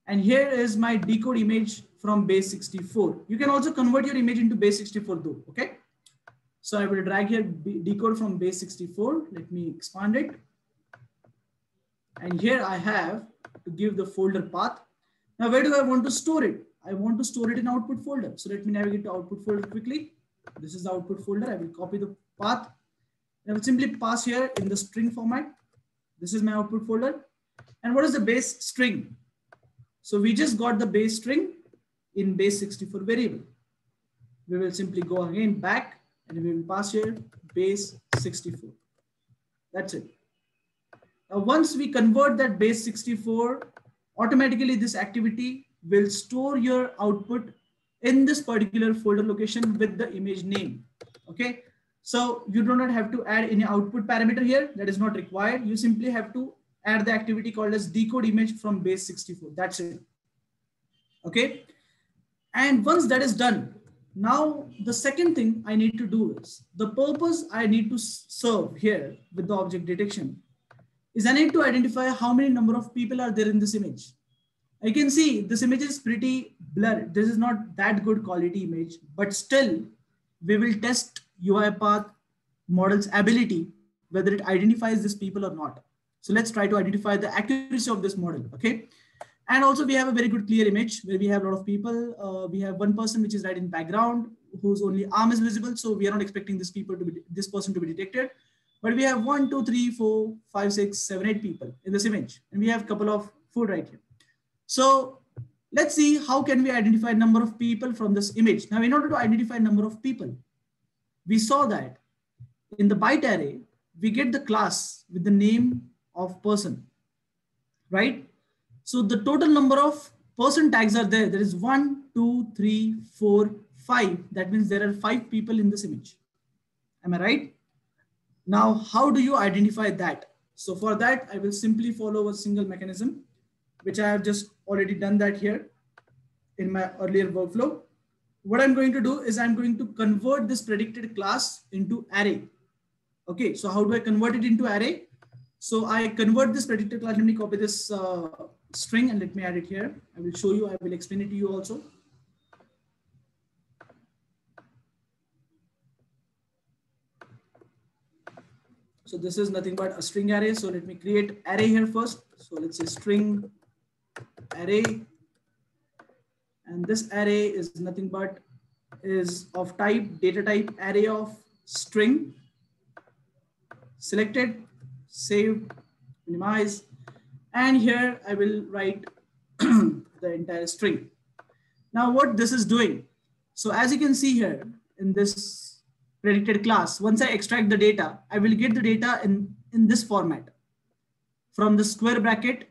And here is my decode image from base64. You can also convert your image into base64 though, okay? So I will drag here decode from base64. Let me expand it. And here I have to give the folder path. Now, where do I want to store it? I want to store it in output folder. So let me navigate to output folder quickly. This is the output folder. I will copy the path. I will simply pass here in the string format. This is my output folder. And what is the base string? So we just got the base string in base64 variable. We will simply go again back and we will pass here base64. That's it. Now, once we convert that base64, automatically this activity will store your output in this particular folder location with the image name. Okay. So you do not have to add any output parameter here. That is not required. You simply have to add the activity called as decode image from base64. That's it. Okay. And once that is done, now the second thing I need to do is the purpose I need to serve here with the object detection is I need to identify how many number of people are there in this image. I can see this image is pretty blurred. This is not that good quality image, but still we will test UiPath model's ability, whether it identifies these people or not. So let's try to identify the accuracy of this model. Okay. And also we have a very good clear image where we have a lot of people. We have one person which is right in background whose only arm is visible. So we are not expecting this person to be detected. But we have 1, 2, 3, 4, 5, 6, 7, 8 people in this image. And we have a couple of food right here. So let's see how can we identify number of people from this image. Now, in order to identify number of people, we saw that in the byte array, we get the class with the name of person, right? So the total number of person tags are there. There is 1, 2, 3, 4, 5. That means there are 5 people in this image. Am I right? Now, how do you identify that? So for that, I will simply follow a single mechanism, which I have just already done that here in my earlier workflow. What I'm going to do is I'm going to convert this predicted class into array. Okay, so how do I convert it into array? So I convert this predicted class. Let me copy this string and let me add it here. I will show you, I will explain it to you also. So this is nothing but a string array. So let me create array here first. So let's say string array. And this array is nothing but is of type, data type array of string. Selected, save, minimize. And here I will write the entire string. Now what this is doing. So as you can see here in this predicted class, once I extract the data, I will get the data in this format from the square bracket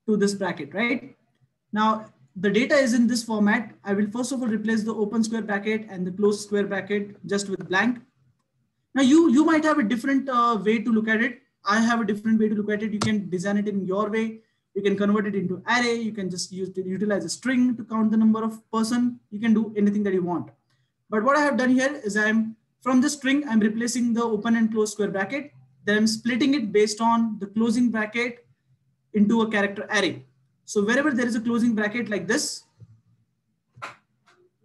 to this bracket, right? Now the data is in this format. I will first of all replace the open square bracket and the closed square bracket just with blank. Now you might have a different way to look at it. I have a different way to look at it. You can design it in your way. You can convert it into array. You can just utilize a string to count the number of person. You can do anything that you want. But what I have done here is from the string, I'm replacing the open and closed square bracket. Then I'm splitting it based on the closing bracket into a character array. So wherever there is a closing bracket like this,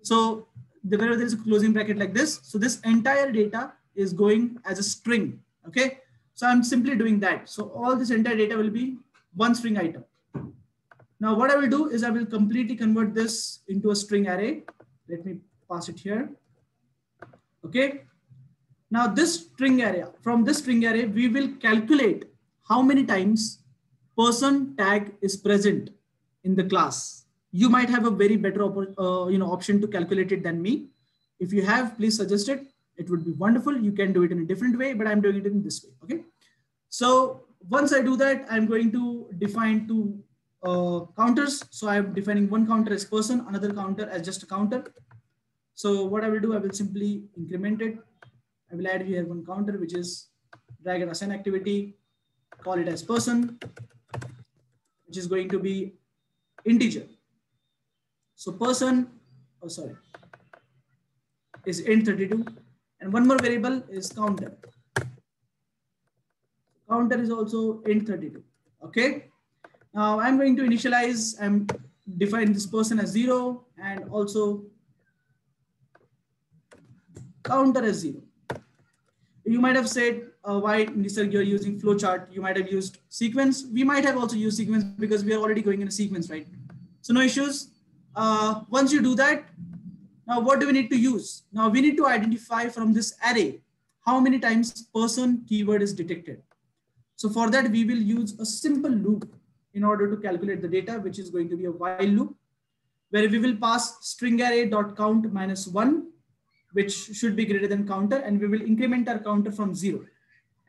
so wherever there is a closing bracket like this, so this entire data is going as a string. Okay. So I'm simply doing that. So all this entire data will be one string item. Now what I will do is I will completely convert this into a string array. Let me pass it here. Okay. Now this string array, from this string array, we will calculate how many times person tag is present in the class. You might have a very better option to calculate it than me. If you have, please suggest it. It would be wonderful. You can do it in a different way, but I'm doing it in this way. Okay. So once I do that, I'm going to define two counters. So I'm defining one counter as person, another counter as just a counter. So what I will do, I will simply increment it. I will add here one counter, which is drag and assign activity, call it as person, which is going to be integer. So person, is int32. And one more variable is counter. Counter is also int32. Okay. Now I'm going to initialize and define this person as 0 and also counter as 0. You might have said, why Nisarg you're using flowchart? You might have used sequence. We might have also used sequence because we are already going in a sequence, right? So no issues. Once you do that, now what do we need to use? Now we need to identify from this array how many times person keyword is detected. So for that, we will use a simple loop in order to calculate the data, which is going to be a while loop, where we will pass string array.count -1, which should be greater than counter, and we will increment our counter from 0.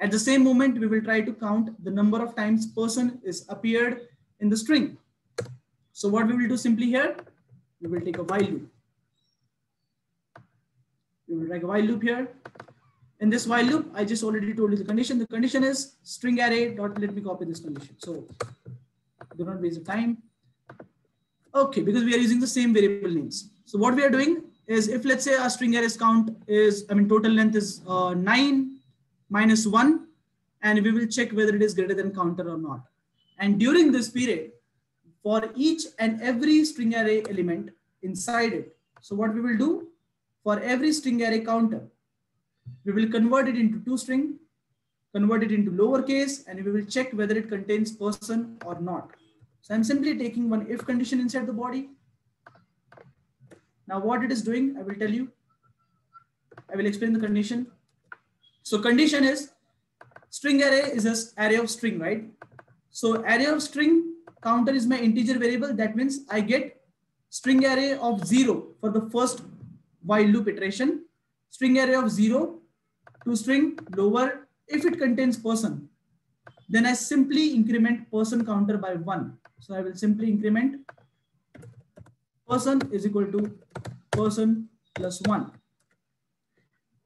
At the same moment, we will try to count the number of times person is appeared in the string. So what we will do simply here, we will take a while loop. We will drag a while loop here. In this while loop, I just already told you the condition. The condition is string array dot, let me copy this condition. So do not waste the time. Okay, because we are using the same variable names. So what we are doing is, if let's say our string array's count is, total length is 9 minus 1, and we will check whether it is greater than counter or not. And during this period, for each and every string array element inside it, so what we will do, for every string array counter, we will convert it into toString, convert it into lowercase, and we will check whether it contains person or not. So I'm simply taking one if condition inside the body. Now what it is doing, I will tell you. I will explain the condition. So condition is string array is an array of string, right? So array of string counter is my integer variable. That means I get string array of 0 for the first while loop iteration, string array of 0 to string lower if it contains person. Then I simply increment person counter by 1. So I will simply increment person is equal to person plus 1.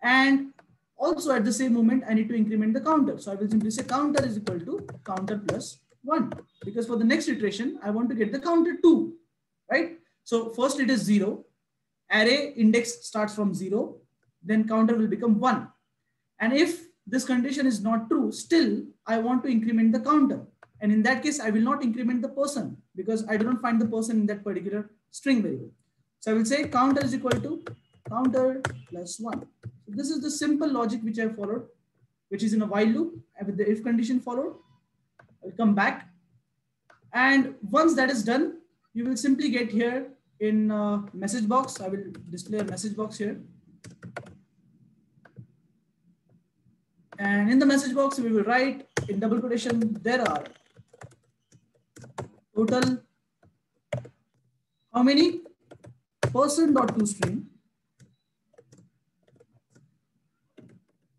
And also at the same moment, I need to increment the counter. So I will simply say counter is equal to counter plus 1. Because for the next iteration, I want to get the counter 2, right? So first it is 0. Array index starts from 0. Then counter will become 1. And if this condition is not true, still I want to increment the counter. And in that case, I will not increment the person because I do not find the person in that particular string variable. So I will say counter is equal to counter plus 1. So this is the simple logic which I followed, which is in a while loop. And with the if condition followed, I will come back. And once that is done, you will simply get here in message box. I will display a message box here. And in the message box, we will write in double quotation, there are total how many person.toString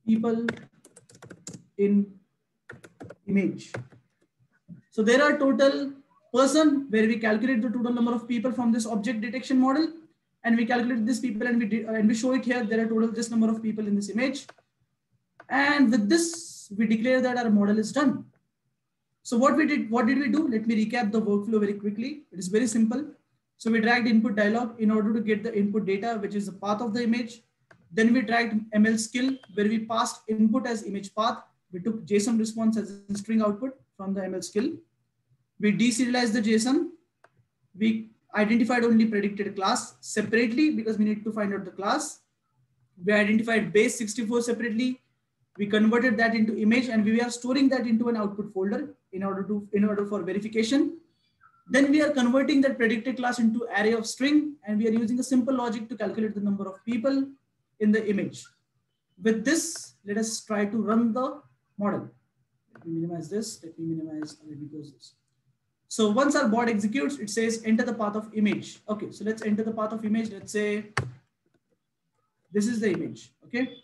people in image. So there are total person where we calculate the total number of people from this object detection model, and we calculate this people and we show it here. There are total this number of people in this image. And with this, we declare that our model is done. So what did we do? Let me recap the workflow very quickly. It is very simple. So we dragged input dialog in order to get the input data, which is the path of the image. Then we dragged ML skill where we passed input as image path. We took JSON response as a string output from the ML skill. We deserialized the JSON. We identified only predicted class separately because we need to find out the class. We identified base 64 separately. We converted that into image and we are storing that into an output folder in order for verification. Then we are converting that predicted class into array of string, and we are using a simple logic to calculate the number of people in the image. With this, let us try to run the model. Let me minimize this. Let me close this. So once our bot executes, it says enter the path of image. Okay, so let's enter the path of image. Let's say this is the image. Okay.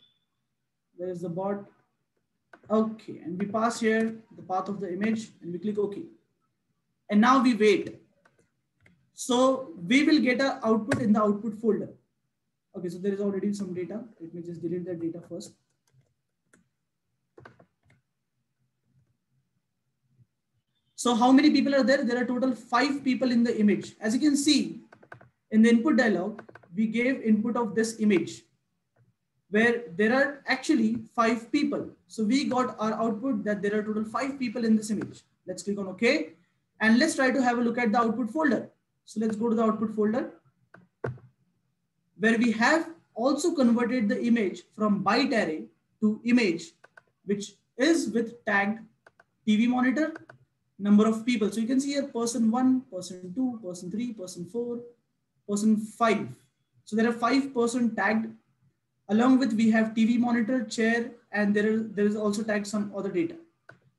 Where is the bot? Okay, and we pass here the path of the image and we click OK. And now we wait. So we will get an output in the output folder. Okay, so there is already some data. Let me just delete that data first. So how many people are there? There are total 5 people in the image. As you can see in the input dialog, we gave input of this image, where there are actually 5 people. So we got our output that there are total 5 people in this image. Let's click on OK. And let's try to have a look at the output folder. So let's go to the output folder where we have also converted the image from byte array to image, which is with tagged TV monitor, number of people. So you can see here person 1, person 2, person 3, person 4, person 5. So there are 5 person tagged. Along with we have TV monitor, chair, and there is also tagged some other data.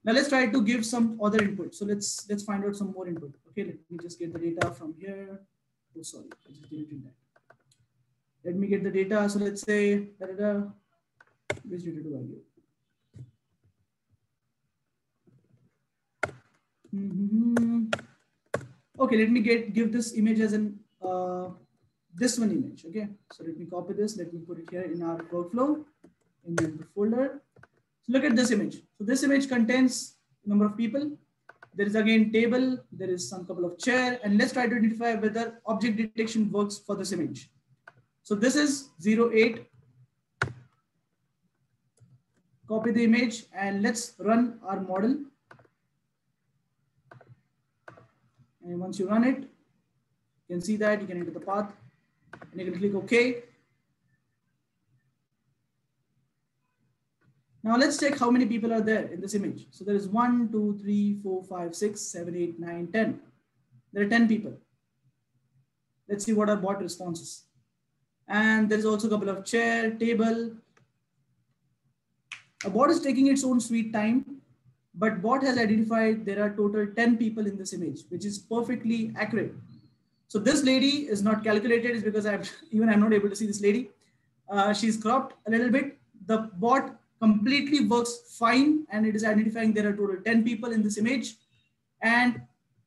Now let's try to give some other input. So let's find out some more input. Okay, let me just get the data from here. Oh, sorry, I just deleted that. Let me get the data. So let's say which data do I give? Okay, let me give this image as an this one image. Okay, so let me copy this. Let me put it here in our workflow in the folder. So look at this image. So this image contains number of people. There is again table. There is some couple of chair, and let's try to identify whether object detection works for this image. So this is 08. Copy the image and let's run our model. And once you run it, you can see that you can enter the path and you can click OK. Now let's check how many people are there in this image. So there is 1, 2, 3, 4, 5, 6, 7, 8, 9, 10. There are 10 people. Let's see what our bot response is. And there's also a couple of chair, table. A bot is taking its own sweet time, but bot has identified there are total 10 people in this image, which is perfectly accurate. So this lady is not calculated is because I'm not able to see this lady. She's cropped a little bit. The bot completely works fine and it is identifying there are total 10 people in this image. And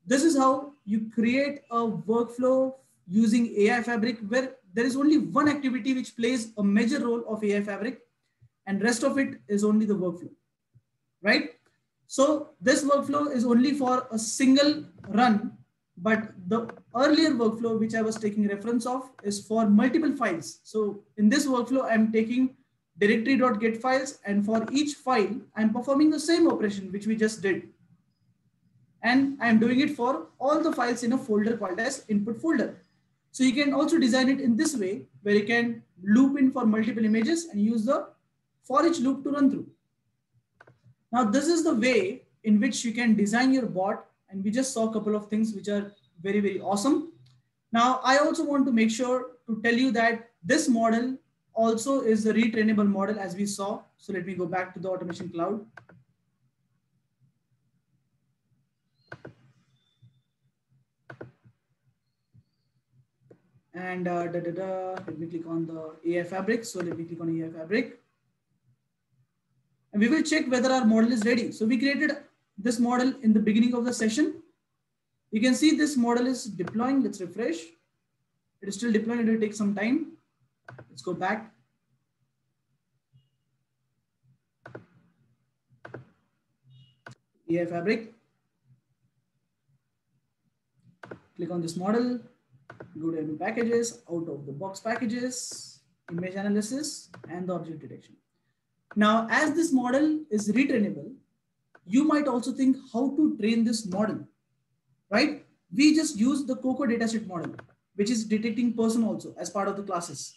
this is how you create a workflow using AI Fabric where there is only one activity which plays a major role of AI Fabric and rest of it is only the workflow, right? So this workflow is only for a single run, but the earlier workflow, which I was taking reference of, is for multiple files. So in this workflow, I'm taking directory.get files, and for each file, I'm performing the same operation which we just did. And I'm doing it for all the files in a folder called as input folder. So you can also design it in this way, where you can loop in for multiple images and use the for each loop to run through. Now, this is the way in which you can design your bot. And we just saw a couple of things which are very, very awesome. Now, I also want to make sure to tell you that this model also is a retrainable model as we saw. So let me go back to the Automation Cloud. And let me click on the AI Fabric. So let me click on AI Fabric. And we will check whether our model is ready. So we created this model in the beginning of the session. You can see this model is deploying. Let's refresh. It is still deploying. It will take some time. Let's go back. AI Fabric. Click on this model. Go to ML packages, out of the box packages, image analysis, and the object detection. Now, as this model is retrainable, you might also think how to train this model, right? We just use the Coco dataset model, which is detecting person also as part of the classes.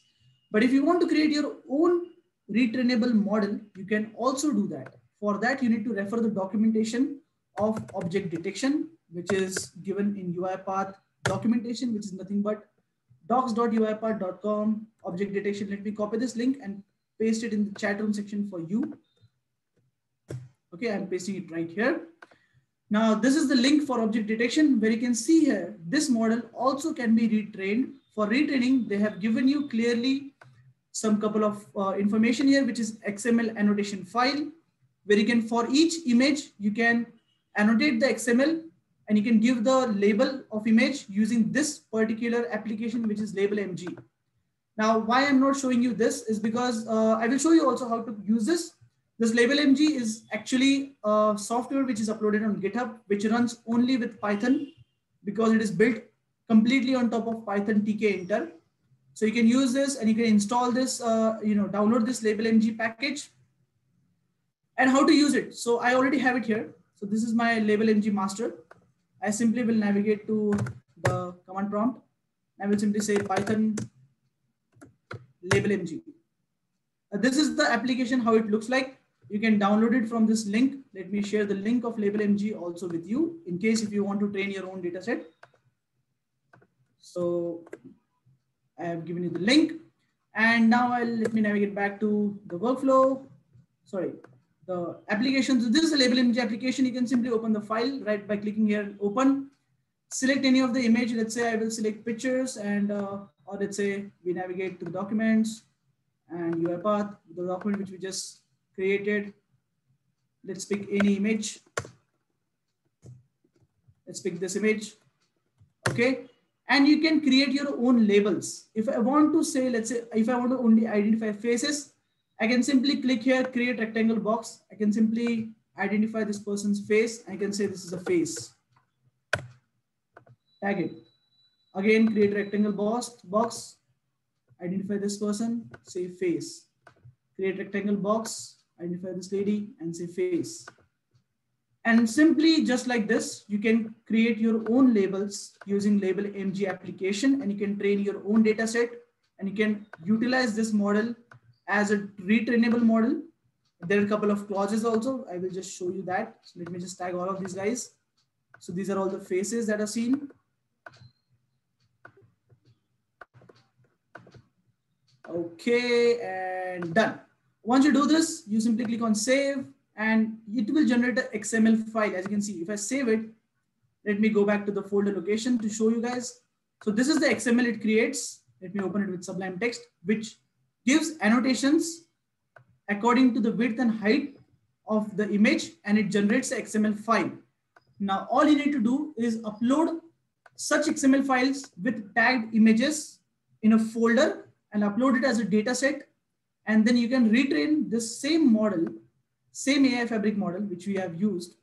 But if you want to create your own retrainable model, you can also do that. For that, you need to refer the documentation of object detection, which is given in UiPath documentation, which is nothing but docs.uipath.com object detection. Let me copy this link and paste it in the chat room section for you. Okay, I'm pasting it right here. Now, this is the link for object detection where you can see here, this model also can be retrained. For retraining, they have given you clearly some couple of information here, which is XML annotation file, where you can, for each image, you can annotate the XML and you can give the label of image using this particular application, which is label MG. Now, why I'm not showing you this is because I will show you also how to use this. This label MG is actually a software which is uploaded on GitHub, which runs only with Python because it is built completely on top of Python tkinter. So you can use this and you can install this, download this label MG package. And how to use it. So I already have it here. So this is my label MG master. I simply will navigate to the command prompt. I will simply say Python label MG. This is the application, how it looks like. You can download it from this link. Let me share the link of label MG also with you in case if you want to train your own data set. So I have given you the link. And now let me navigate back to the workflow. Sorry, the application. So this is a label MG application. You can simply open the file right by clicking here, open. Select any of the image. Let's say I will select pictures and or let's say we navigate to the documents and UiPath, the document which we just created. Let's pick any image. Let's pick this image. Okay. And you can create your own labels. If I want to say, let's say, if I want to only identify faces, I can simply click here, create rectangle box. I can simply identify this person's face. I can say this is a face. Tag it. Again, create rectangle box. Identify this person, say face. Create rectangle box, identify this lady and say face. And simply just like this, you can create your own labels using label MG application and you can train your own data set and you can utilize this model as a retrainable model. There are a couple of clauses also. I will just show you that. So let me just tag all of these guys. So these are all the faces that are seen. Okay, and done. Once you do this, you simply click on save and it will generate an XML file. As you can see, if I save it, let me go back to the folder location to show you guys. So this is the XML it creates. Let me open it with Sublime Text, which gives annotations according to the width and height of the image, and it generates the XML file. Now, all you need to do is upload such XML files with tagged images in a folder and upload it as a data set. And then you can retrain this same model, same AI Fabric model, which we have used,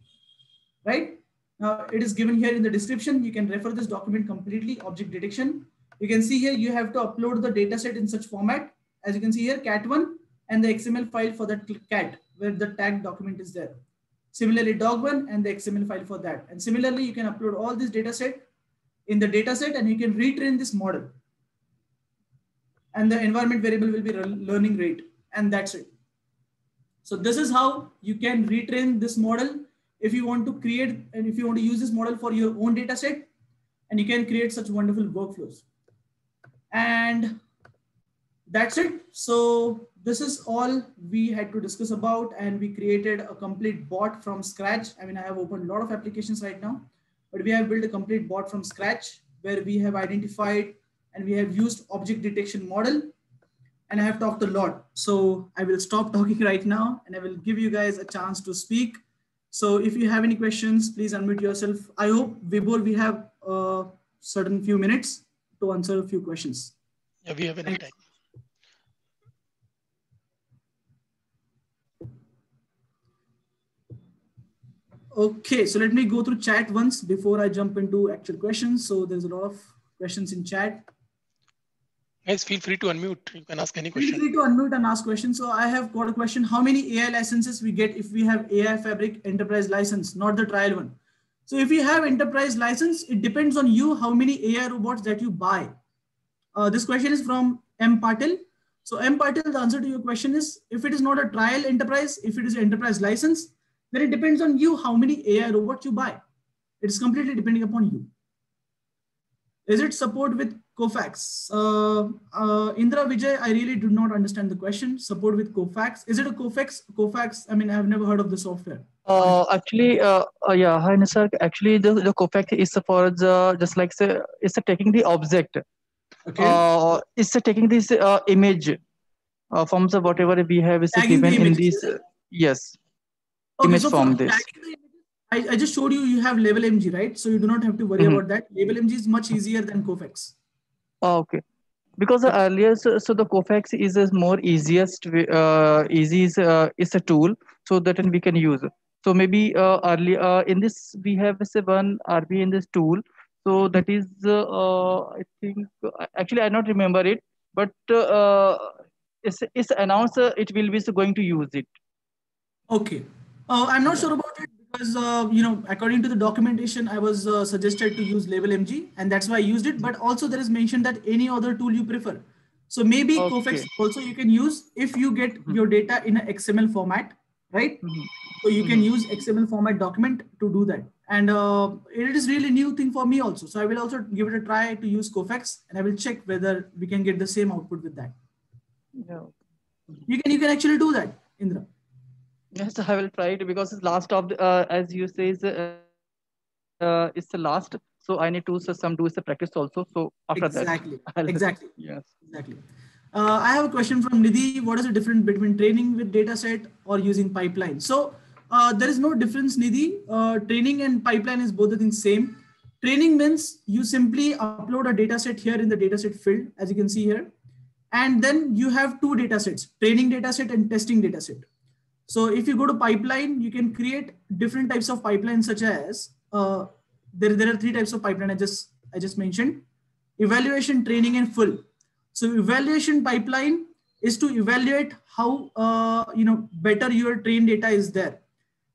right? Now, it is given here in the description. You can refer this document completely, object detection. You can see here, you have to upload the data set in such format. As you can see here, cat1 and the XML file for that cat, where the tag document is there. Similarly, dog1 and the XML file for that. And similarly, you can upload all this data set in the data set and you can retrain this model. And the environment variable will be learning rate, and that's it. So this is how you can retrain this model if you want to create and if you want to use this model for your own data set, and you can create such wonderful workflows. And that's it. So this is all we had to discuss about, and we created a complete bot from scratch. I mean, I have opened a lot of applications right now, but we have built a complete bot from scratch where we have identified and we have used object detection model, and I have talked a lot. So I will stop talking right now and I will give you guys a chance to speak. So if you have any questions, please unmute yourself. I hope, Vibhor, we have a certain few minutes to answer a few questions. Yeah, we have enough time. Okay, so let me go through chat once before I jump into actual questions. So there's a lot of questions in chat. Guys, feel free to unmute. You can ask any question. Feel free to unmute and ask questions. So I have got a question. How many AI licenses we get if we have AI Fabric Enterprise license, not the trial one? So if you have enterprise license, it depends on you how many AI robots that you buy. This question is from M. Patil. So M. Patil, the answer to your question is, if it is not a trial enterprise, if it is an enterprise license, then it depends on you how many AI robots you buy. It's completely depending upon you. Is it support with Kofax? Indra Vijay, I really do not understand the question. Support with Kofax. Is it a Kofax? I mean, I've never heard of the software. Actually, yeah, hi Nisarg. Actually, the Kofax is for the just like say it's taking the object. Okay. It's taking this image from the whatever we have is given in this. Yes. Okay, image so from this. I just showed you have LabelMG, right? So you do not have to worry about that. LabelMG is much easier than Kofax. Okay. Because earlier, so the Kofax is a more easiest, is a tool so that we can use. So maybe earlier in this we have one RB in this tool. So that is I think actually I don't remember it, but it's announced it will be going to use it. Okay. I'm not sure about it because, according to the documentation, I was suggested to use LabelMG, and that's why I used it. But also there is mentioned that any other tool you prefer. So maybe Kofax also you can use if you get your data in an XML format, right? So you can use XML format document to do that. And it is really new thing for me also. So I will also give it a try to use Kofax, and I will check whether we can get the same output with that. Yeah. You can actually do that, Indra. Yes, I will try it because it's last of the, as you say, it's the last. So I need to do the practice also. So after that, exactly. Yes, exactly. I have a question from Nidhi. What is the difference between training with data set or using pipeline? So there is no difference, Nidhi. Training and pipeline is both the things same. Training means you simply upload a data set here in the data set field, as you can see here. And then you have two data sets, training data set and testing data set. So if you go to pipeline, you can create different types of pipelines, such as there are three types of pipeline I just mentioned: evaluation, training, and full. So evaluation pipeline is to evaluate how better your trained data is there,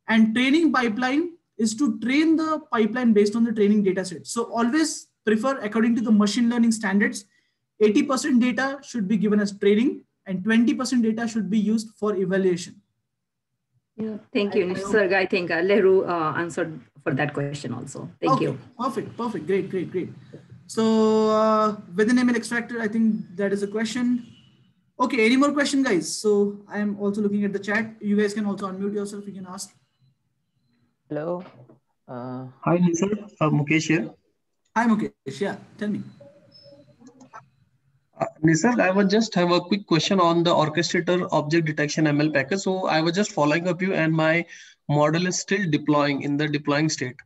and training pipeline is to train the pipeline based on the training data set. So always prefer, according to the machine learning standards, 80% data should be given as training and 20% data should be used for evaluation. Yeah, thank you, Nisarg. I think Leru answered for that question also. Thank you. Perfect. Great. So within ML extractor, I think that is a question. Okay, any more question, guys? So I am also looking at the chat. You guys can also unmute yourself. You can ask. Hello. Hi, Nisar. Mukesh here. Hi, Mukesh. Yeah, tell me. Nisar, I would just have a quick question on the orchestrator object detection ML package. So I was just following up you, and my model is still deploying in the deploying state.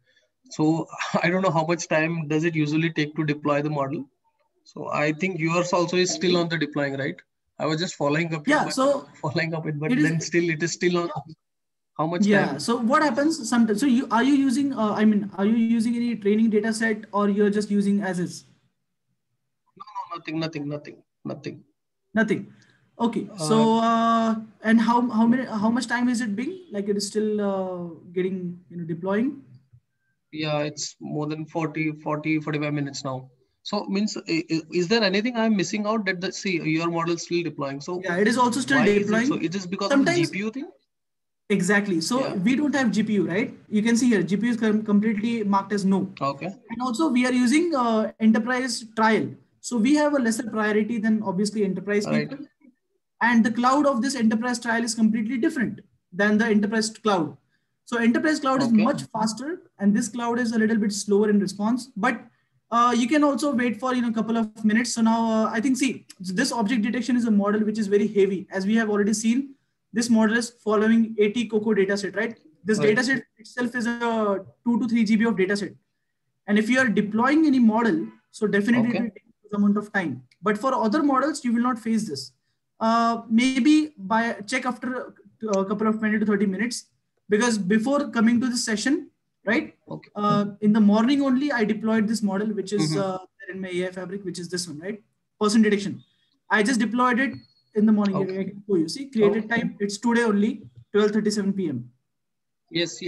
So I don't know how much time does it usually take to deploy the model. So I think yours also is still on the deploying, right? I was just following up. Yeah, so following up it, but it then is, still it is still on. How much yeah, time? so what happens sometimes? So are you using, are you using any training data set, or you're just using as is? No, nothing. Nothing. Okay. So and how much time is it being? Like it is still getting, deploying? Yeah, it's more than 45 minutes now. So means, is there anything I'm missing out that see your model is still deploying? So yeah, it is also still why deploying. Is it so? It is because sometimes, of the GPU thing? Exactly. So Yeah. we don't have GPU, right? You can see here, GPU is completely marked as no. Okay. And also we are using enterprise trial. So we have a lesser priority than obviously enterprise people. And the cloud of this enterprise trial is completely different than the enterprise cloud. So enterprise cloud is much faster, and this cloud is a little bit slower in response, but you can also wait for a couple of minutes. So now I think, see, this object detection is a model which is very heavy. As we have already seen, this model is following 80 COCO dataset, right? This dataset itself is a 2 to 3 GB of dataset. And if you are deploying any model, so definitely it will take this amount of time. But for other models, you will not face this. Maybe by check after a couple of 20 to 30 minutes, because before coming to this session, right? In the morning only, I deployed this model, which is there in my AI Fabric, which is this one, right? Person detection. I just deployed it in the morning. I can show you. See, created time. It's today only, 12:37 p.m. Yes. So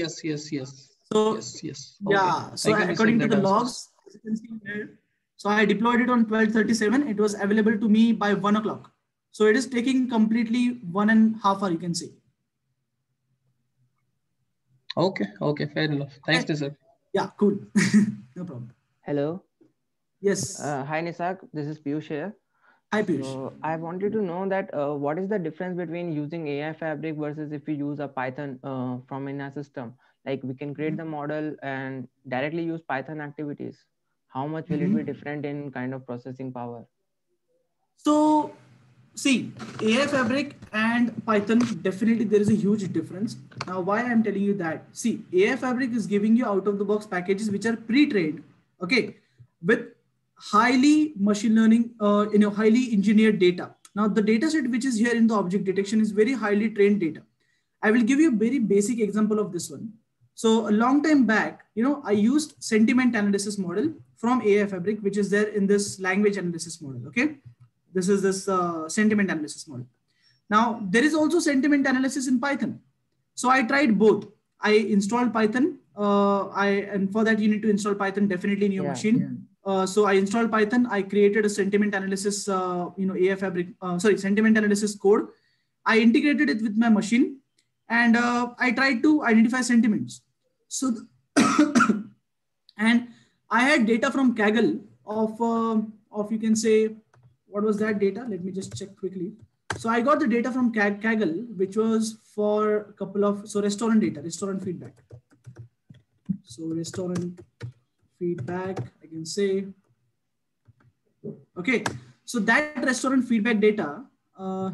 yes. Yeah. So according to the logs, as you can see here, so I deployed it on 12:37. It was available to me by 1 o'clock. So it is taking completely 1.5 hours, you can say. Okay, fair enough. Thanks, sir. Yeah, cool. No problem. Hello. Yes. Hi, Nisar. This is Piyush here. Hi, Piyush. So I wanted to know that what is the difference between using AI Fabric versus if we use a Python from in our system? Like we can create the model and directly use Python activities. How much will it be different in kind of processing power? So see, AI Fabric and Python, definitely there is a huge difference. Now, why I'm telling you that? See, AI Fabric is giving you out of the box packages which are pre-trained, okay, with highly machine learning, highly engineered data. Now, the data set which is here in the object detection is very highly trained data. I will give you a very basic example of this one. So a long time back, I used sentiment analysis model from AI Fabric, which is there in this language analysis model, okay? This is this sentiment analysis model. Now, there is also sentiment analysis in Python. So I tried both. I installed Python. And for that, you need to install Python definitely in your machine. So I installed Python. I created a sentiment analysis, AI Fabric, sentiment analysis code. I integrated it with my machine, and I tried to identify sentiments. So, and I had data from Kaggle of you can say, what was that data? Let me just check quickly. So I got the data from Kaggle, which was for a couple of, restaurant data, restaurant feedback. So restaurant feedback, I can say, okay. So that restaurant feedback data,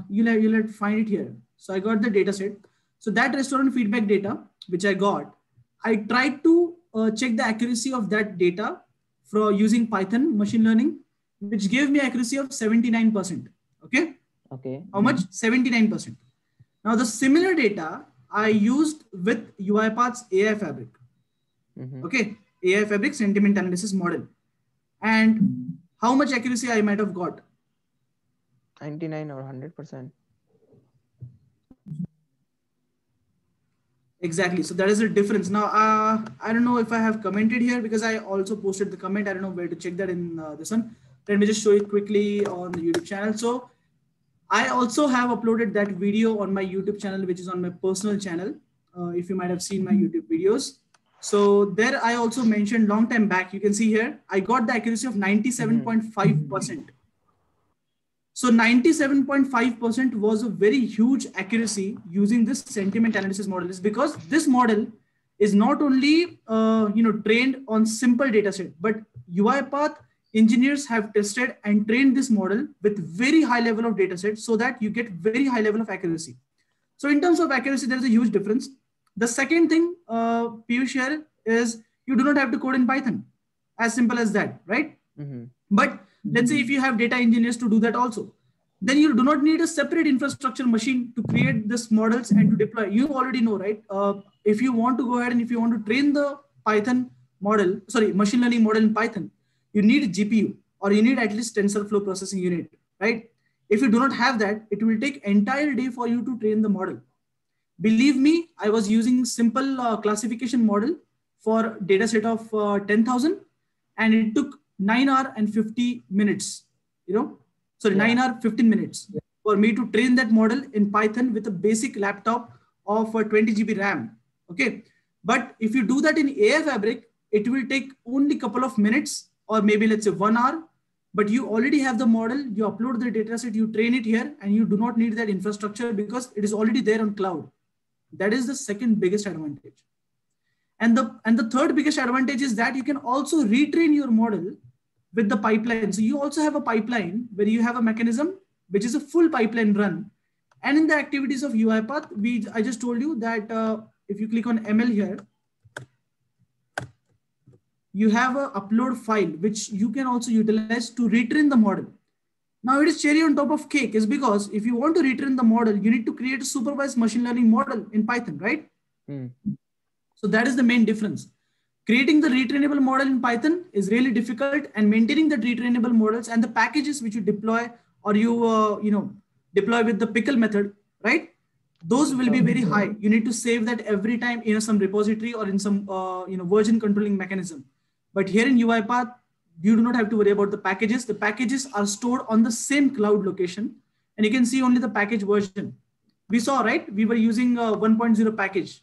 you'll have to find it here. So I got the data set. So that restaurant feedback data, which I got, I tried to check the accuracy of that data for using Python machine learning, which gave me accuracy of 79%. Okay. Okay. How much? 79%. Now the similar data I used with UiPath's AI Fabric. Okay. AI Fabric sentiment analysis model. And how much accuracy I might have got? 99 or 100%. Exactly. So that is the difference. Now, I don't know if I have commented here because I also posted the comment. I don't know where to check that in this one. Let me just show it quickly on the YouTube channel. So I also have uploaded that video on my YouTube channel, which is on my personal channel. If you might have seen my YouTube videos. So there I also mentioned long time back, you can see here, I got the accuracy of 97.5%. So 97.5% was a very huge accuracy using this sentiment analysis model, is because this model is not only trained on simple data set, but UiPath engineers have tested and trained this model with very high level of data set so that you get very high level of accuracy. So in terms of accuracy, there's a huge difference. The second thing, Piyush here, is you do not have to code in Python. As simple as that, right? Mm-hmm. But let's say if you have data engineers to do that also, then you do not need a separate infrastructure machine to create this models and to deploy. You already know, right? If you want to go ahead and if you want to train the Python model, machine learning model in Python, you need a GPU or you need at least TensorFlow processing unit, right? If you do not have that, it will take entire day for you to train the model. Believe me, I was using simple classification model for data set of 10,000 and it took 9 hours and 50 minutes, 9 hours, 15 minutes for me to train that model in Python with a basic laptop of 20 GB RAM. Okay. But if you do that in AI Fabric, it will take only a couple of minutes or maybe let's say 1 hour, but you already have the model, you upload the data set, you train it here, and you do not need that infrastructure because it is already there on cloud. That is the second biggest advantage. And the third biggest advantage is that you can also retrain your model with the pipeline. So you also have a pipeline where you have a mechanism, which is a full pipeline run. And in the activities of UiPath, I just told you that if you click on ML here, you have a upload file, which you can also utilize to retrain the model. Now it is cherry on top of cake is because if you want to retrain the model, you need to create a supervised machine learning model in Python, right? Mm. So that is the main difference. Creating the retrainable model in Python is really difficult, and maintaining the retrainable models and the packages which you deploy or you deploy with the pickle method, right? Those will be very high. You need to save that every time in some repository or in some version controlling mechanism. But here in UiPath, you do not have to worry about the packages. The packages are stored on the same cloud location, and you can see only the package version. We saw, right? We were using 1.0 package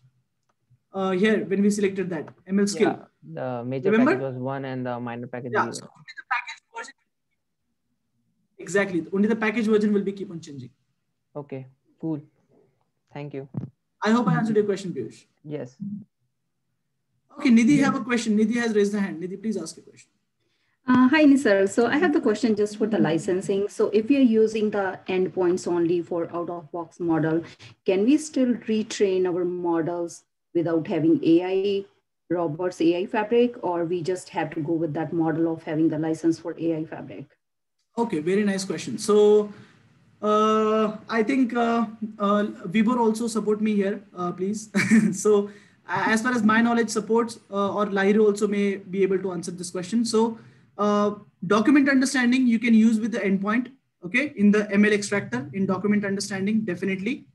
here when we selected that ML skill. Yeah, the major package was 1 and the minor package 0. So only the package version. Exactly. Only the package version will be keep on changing. Okay, cool. Thank you. I hope I answered your question, Piyush. Yes. Okay, Nidhi have a question. Nidhi has raised the hand. Nidhi, please ask a question. Hi, Nisar. So I have the question just for the licensing. So if we are using the endpoints only for out-of-box model, can we still retrain our models without having AI robots, AI Fabric, or we just have to go with that model of having the license for AI Fabric? Okay, very nice question. So I think Vibor also support me here, please. So as far as my knowledge supports, or Lahiru also may be able to answer this question. So document understanding you can use with the endpoint, okay, in the ML extractor in document understanding, definitely.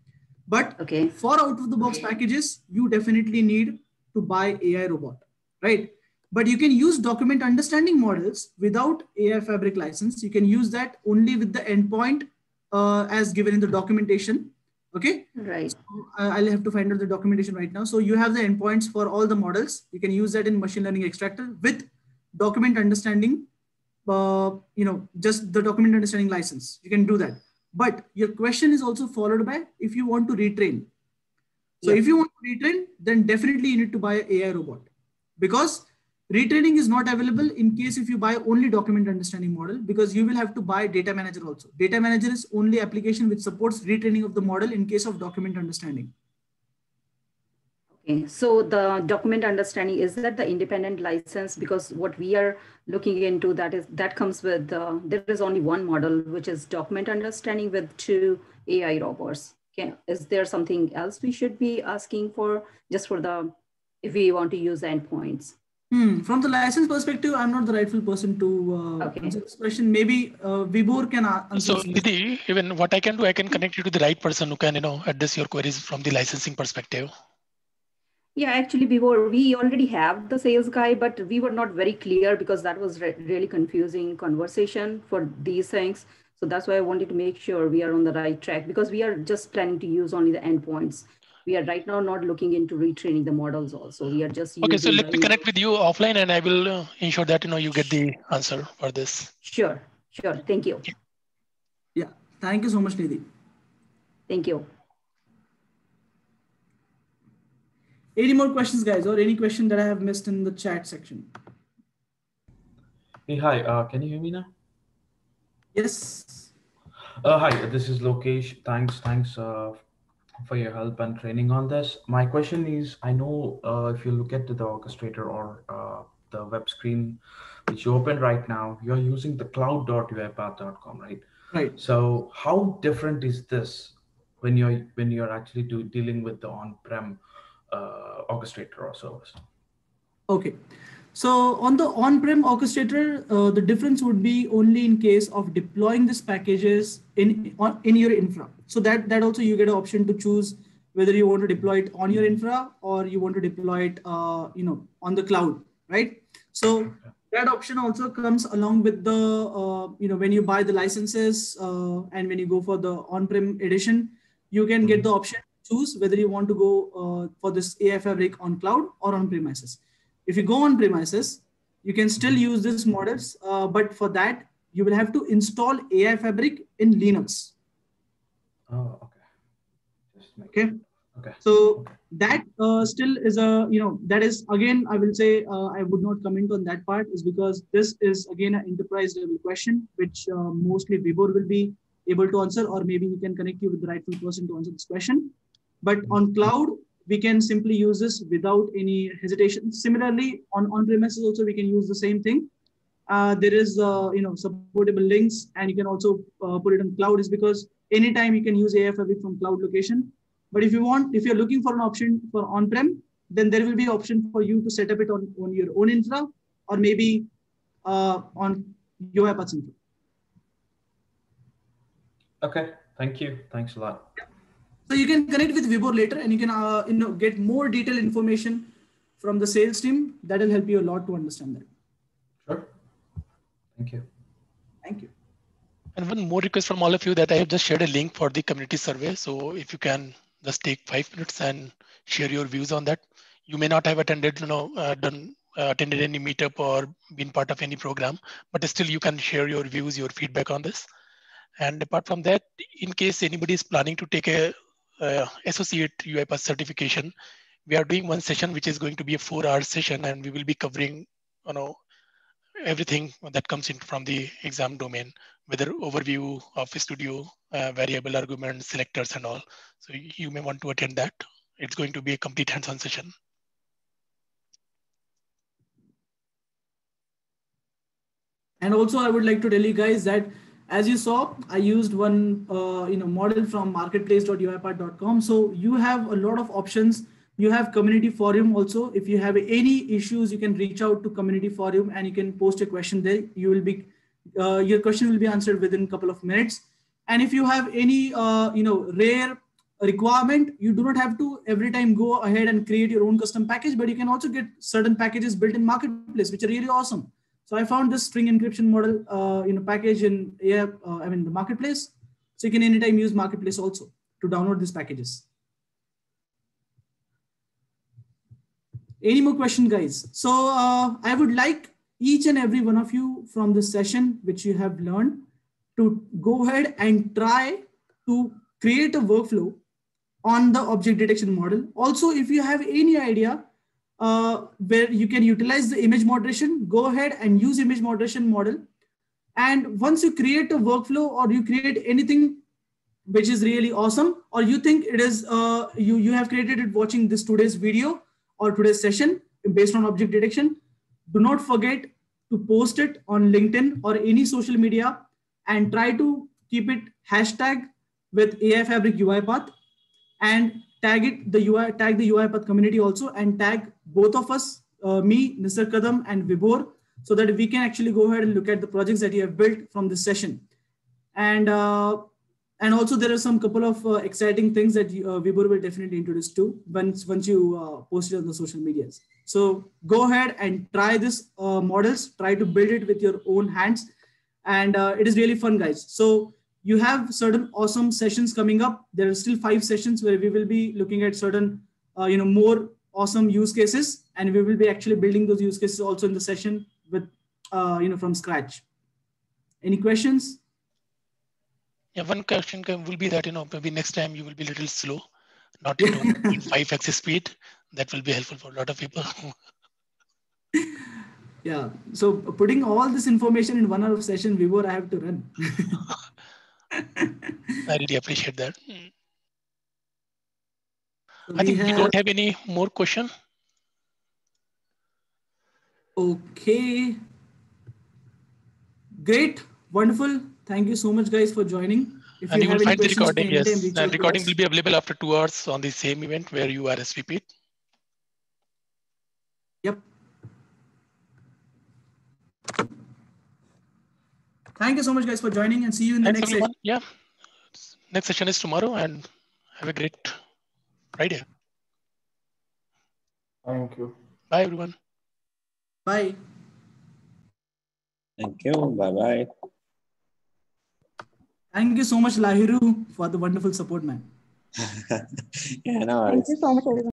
But for out of the box packages, you definitely need to buy AI robot, right? But you can use document understanding models without AI Fabric license. You can use that only with the endpoint as given in the documentation. Okay. Right. So, I'll have to find out the documentation right now. So you have the endpoints for all the models. You can use that in machine learning extractor with document understanding, just the document understanding license. You can do that. But your question is also followed by if you want to retrain. So if you want to retrain, then definitely you need to buy an AI robot, because retraining is not available in case if you buy only document understanding model, because you will have to buy data manager also. Data manager is only application which supports retraining of the model in case of document understanding. Okay, so the document understanding, is that the independent license? Because what we are looking into that comes with, there is only one model, which is document understanding with 2 AI robots. Is there something else we should be asking for just for if we want to use the endpoints? From the license perspective, I'm not the rightful person to answer this question. Maybe Vibor can answer. So Nidhi, even what I can do, I can connect you to the right person who can, address your queries from the licensing perspective. Yeah, actually, we already have the sales guy, but we were not very clear because that was really confusing conversation for these things. So that's why I wanted to make sure we are on the right track, because we are just planning to use only the endpoints. We are right now not looking into retraining the models also. We are just okay. So let me connect with you offline, and I will ensure that you get the answer for this. Sure. Thank you. Yeah. Thank you so much, Nidhi. Thank you. Any more questions, guys, or any question that I have missed in the chat section? Hey, hi. Can you hear me now? Yes. Hi, this is Lokesh. Thanks for your help and training on this. My question is, I know if you look at the orchestrator or the web screen which you open right now, you're using the cloud.uipath.com, right? Right. So how different is this when you're actually dealing with the on-prem orchestrator or service? Okay. So on the on-prem orchestrator, the difference would be only in case of deploying these packages in your infra. So that also you get an option to choose whether you want to deploy it on your infra or you want to deploy it on the cloud, right? So that option also comes along with the when you buy the licenses and when you go for the on-prem edition, you can get the option to choose whether you want to go for this AI Fabric on cloud or on premises. If you go on premises, you can still use these models, but for that, you will have to install AI Fabric in Linux. Oh, okay. Okay. So that still is that is, again, I will say, I would not comment on that part, is because this is again an enterprise level question, which mostly Vibhor will be able to answer, or maybe he can connect you with the rightful person to answer this question. But on cloud, we can simply use this without any hesitation. Similarly, on premises also, we can use the same thing. There is, supportable links, and you can also put it on cloud, is because anytime you can use AI Fabric from cloud location. But if you're looking for an option for on-prem, then there will be option for you to set up it on your own infra, or maybe on UiPath's infra. Okay, thank you. Thanks a lot. So you can connect with Vibhor later, and you can get more detailed information from the sales team. That will help you a lot to understand that. Sure. Thank you. Thank you. And one more request from all of you, that I have just shared a link for the community survey. So if you can just take 5 minutes and share your views on that. You may not have attended, attended any meetup or been part of any program, but still you can share your views, your feedback on this. And apart from that, in case anybody is planning to take a associate UiPath certification, we are doing one session which is going to be a 4-hour session, and we will be covering everything that comes in from the exam domain, whether overview of Studio, variable arguments, selectors, and all. So you may want to attend that. It's going to be a complete hands-on session. And also, I would like to tell you guys that, as you saw, I used one model from marketplace.uipath.com. So you have a lot of options. You have community forum also. If you have any issues, you can reach out to community forum and you can post a question there. You will be your question will be answered within a couple of minutes. And if you have any rare requirement, you do not have to every time go ahead and create your own custom package, but you can also get certain packages built in Marketplace, which are really awesome. So I found this string encryption model package in the Marketplace. So you can anytime use Marketplace also to download these packages. Any more questions, guys? So I would like each and every one of you from this session, which you have learned, to go ahead and try to create a workflow on the object detection model. Also, if you have any idea where you can utilize the image moderation, go ahead and use image moderation model. And once you create a workflow or you create anything which is really awesome, or you think it is, you have created it watching this today's video or today's session based on object detection, do not forget to post it on LinkedIn or any social media and try to keep it hashtag with AI Fabric UiPath and tag the UiPath community also, and tag both of us, me, Nisar Kadam and Vibhor, so that we can actually go ahead and look at the projects that you have built from this session. And also there are some couple of exciting things that Vibhor will definitely introduce to once you post it on the social medias. So go ahead and try this models, try to build it with your own hands. And it is really fun, guys. So you have certain awesome sessions coming up. There are still 5 sessions where we will be looking at certain, more awesome use cases, and we will be actually building those use cases also in the session with, from scratch. Any questions? Yeah, one question will be that, maybe next time you will be a little slow, not 5x speed. That will be helpful for a lot of people. Yeah. So putting all this information in 1 hour of session, Vibhor, I have to run. I really appreciate that. So I think we don't have any more question. Okay. Great. Wonderful. Thank you so much, guys, for joining. If And you will have any find the questions, recording, you can anytime yes. reach And out to recording us. will be available after 2 hours on the same event where you RSVP. Yep. Thank you so much, guys, for joining, and see you in the Thanks, next everyone. session. Yeah. Next session is tomorrow, and have a great Friday. Thank you. Bye, everyone. Bye. Thank you. Bye-bye. Thank you so much, Lahiru, for the wonderful support, man. Yeah, no Thank worries. you so much, everyone.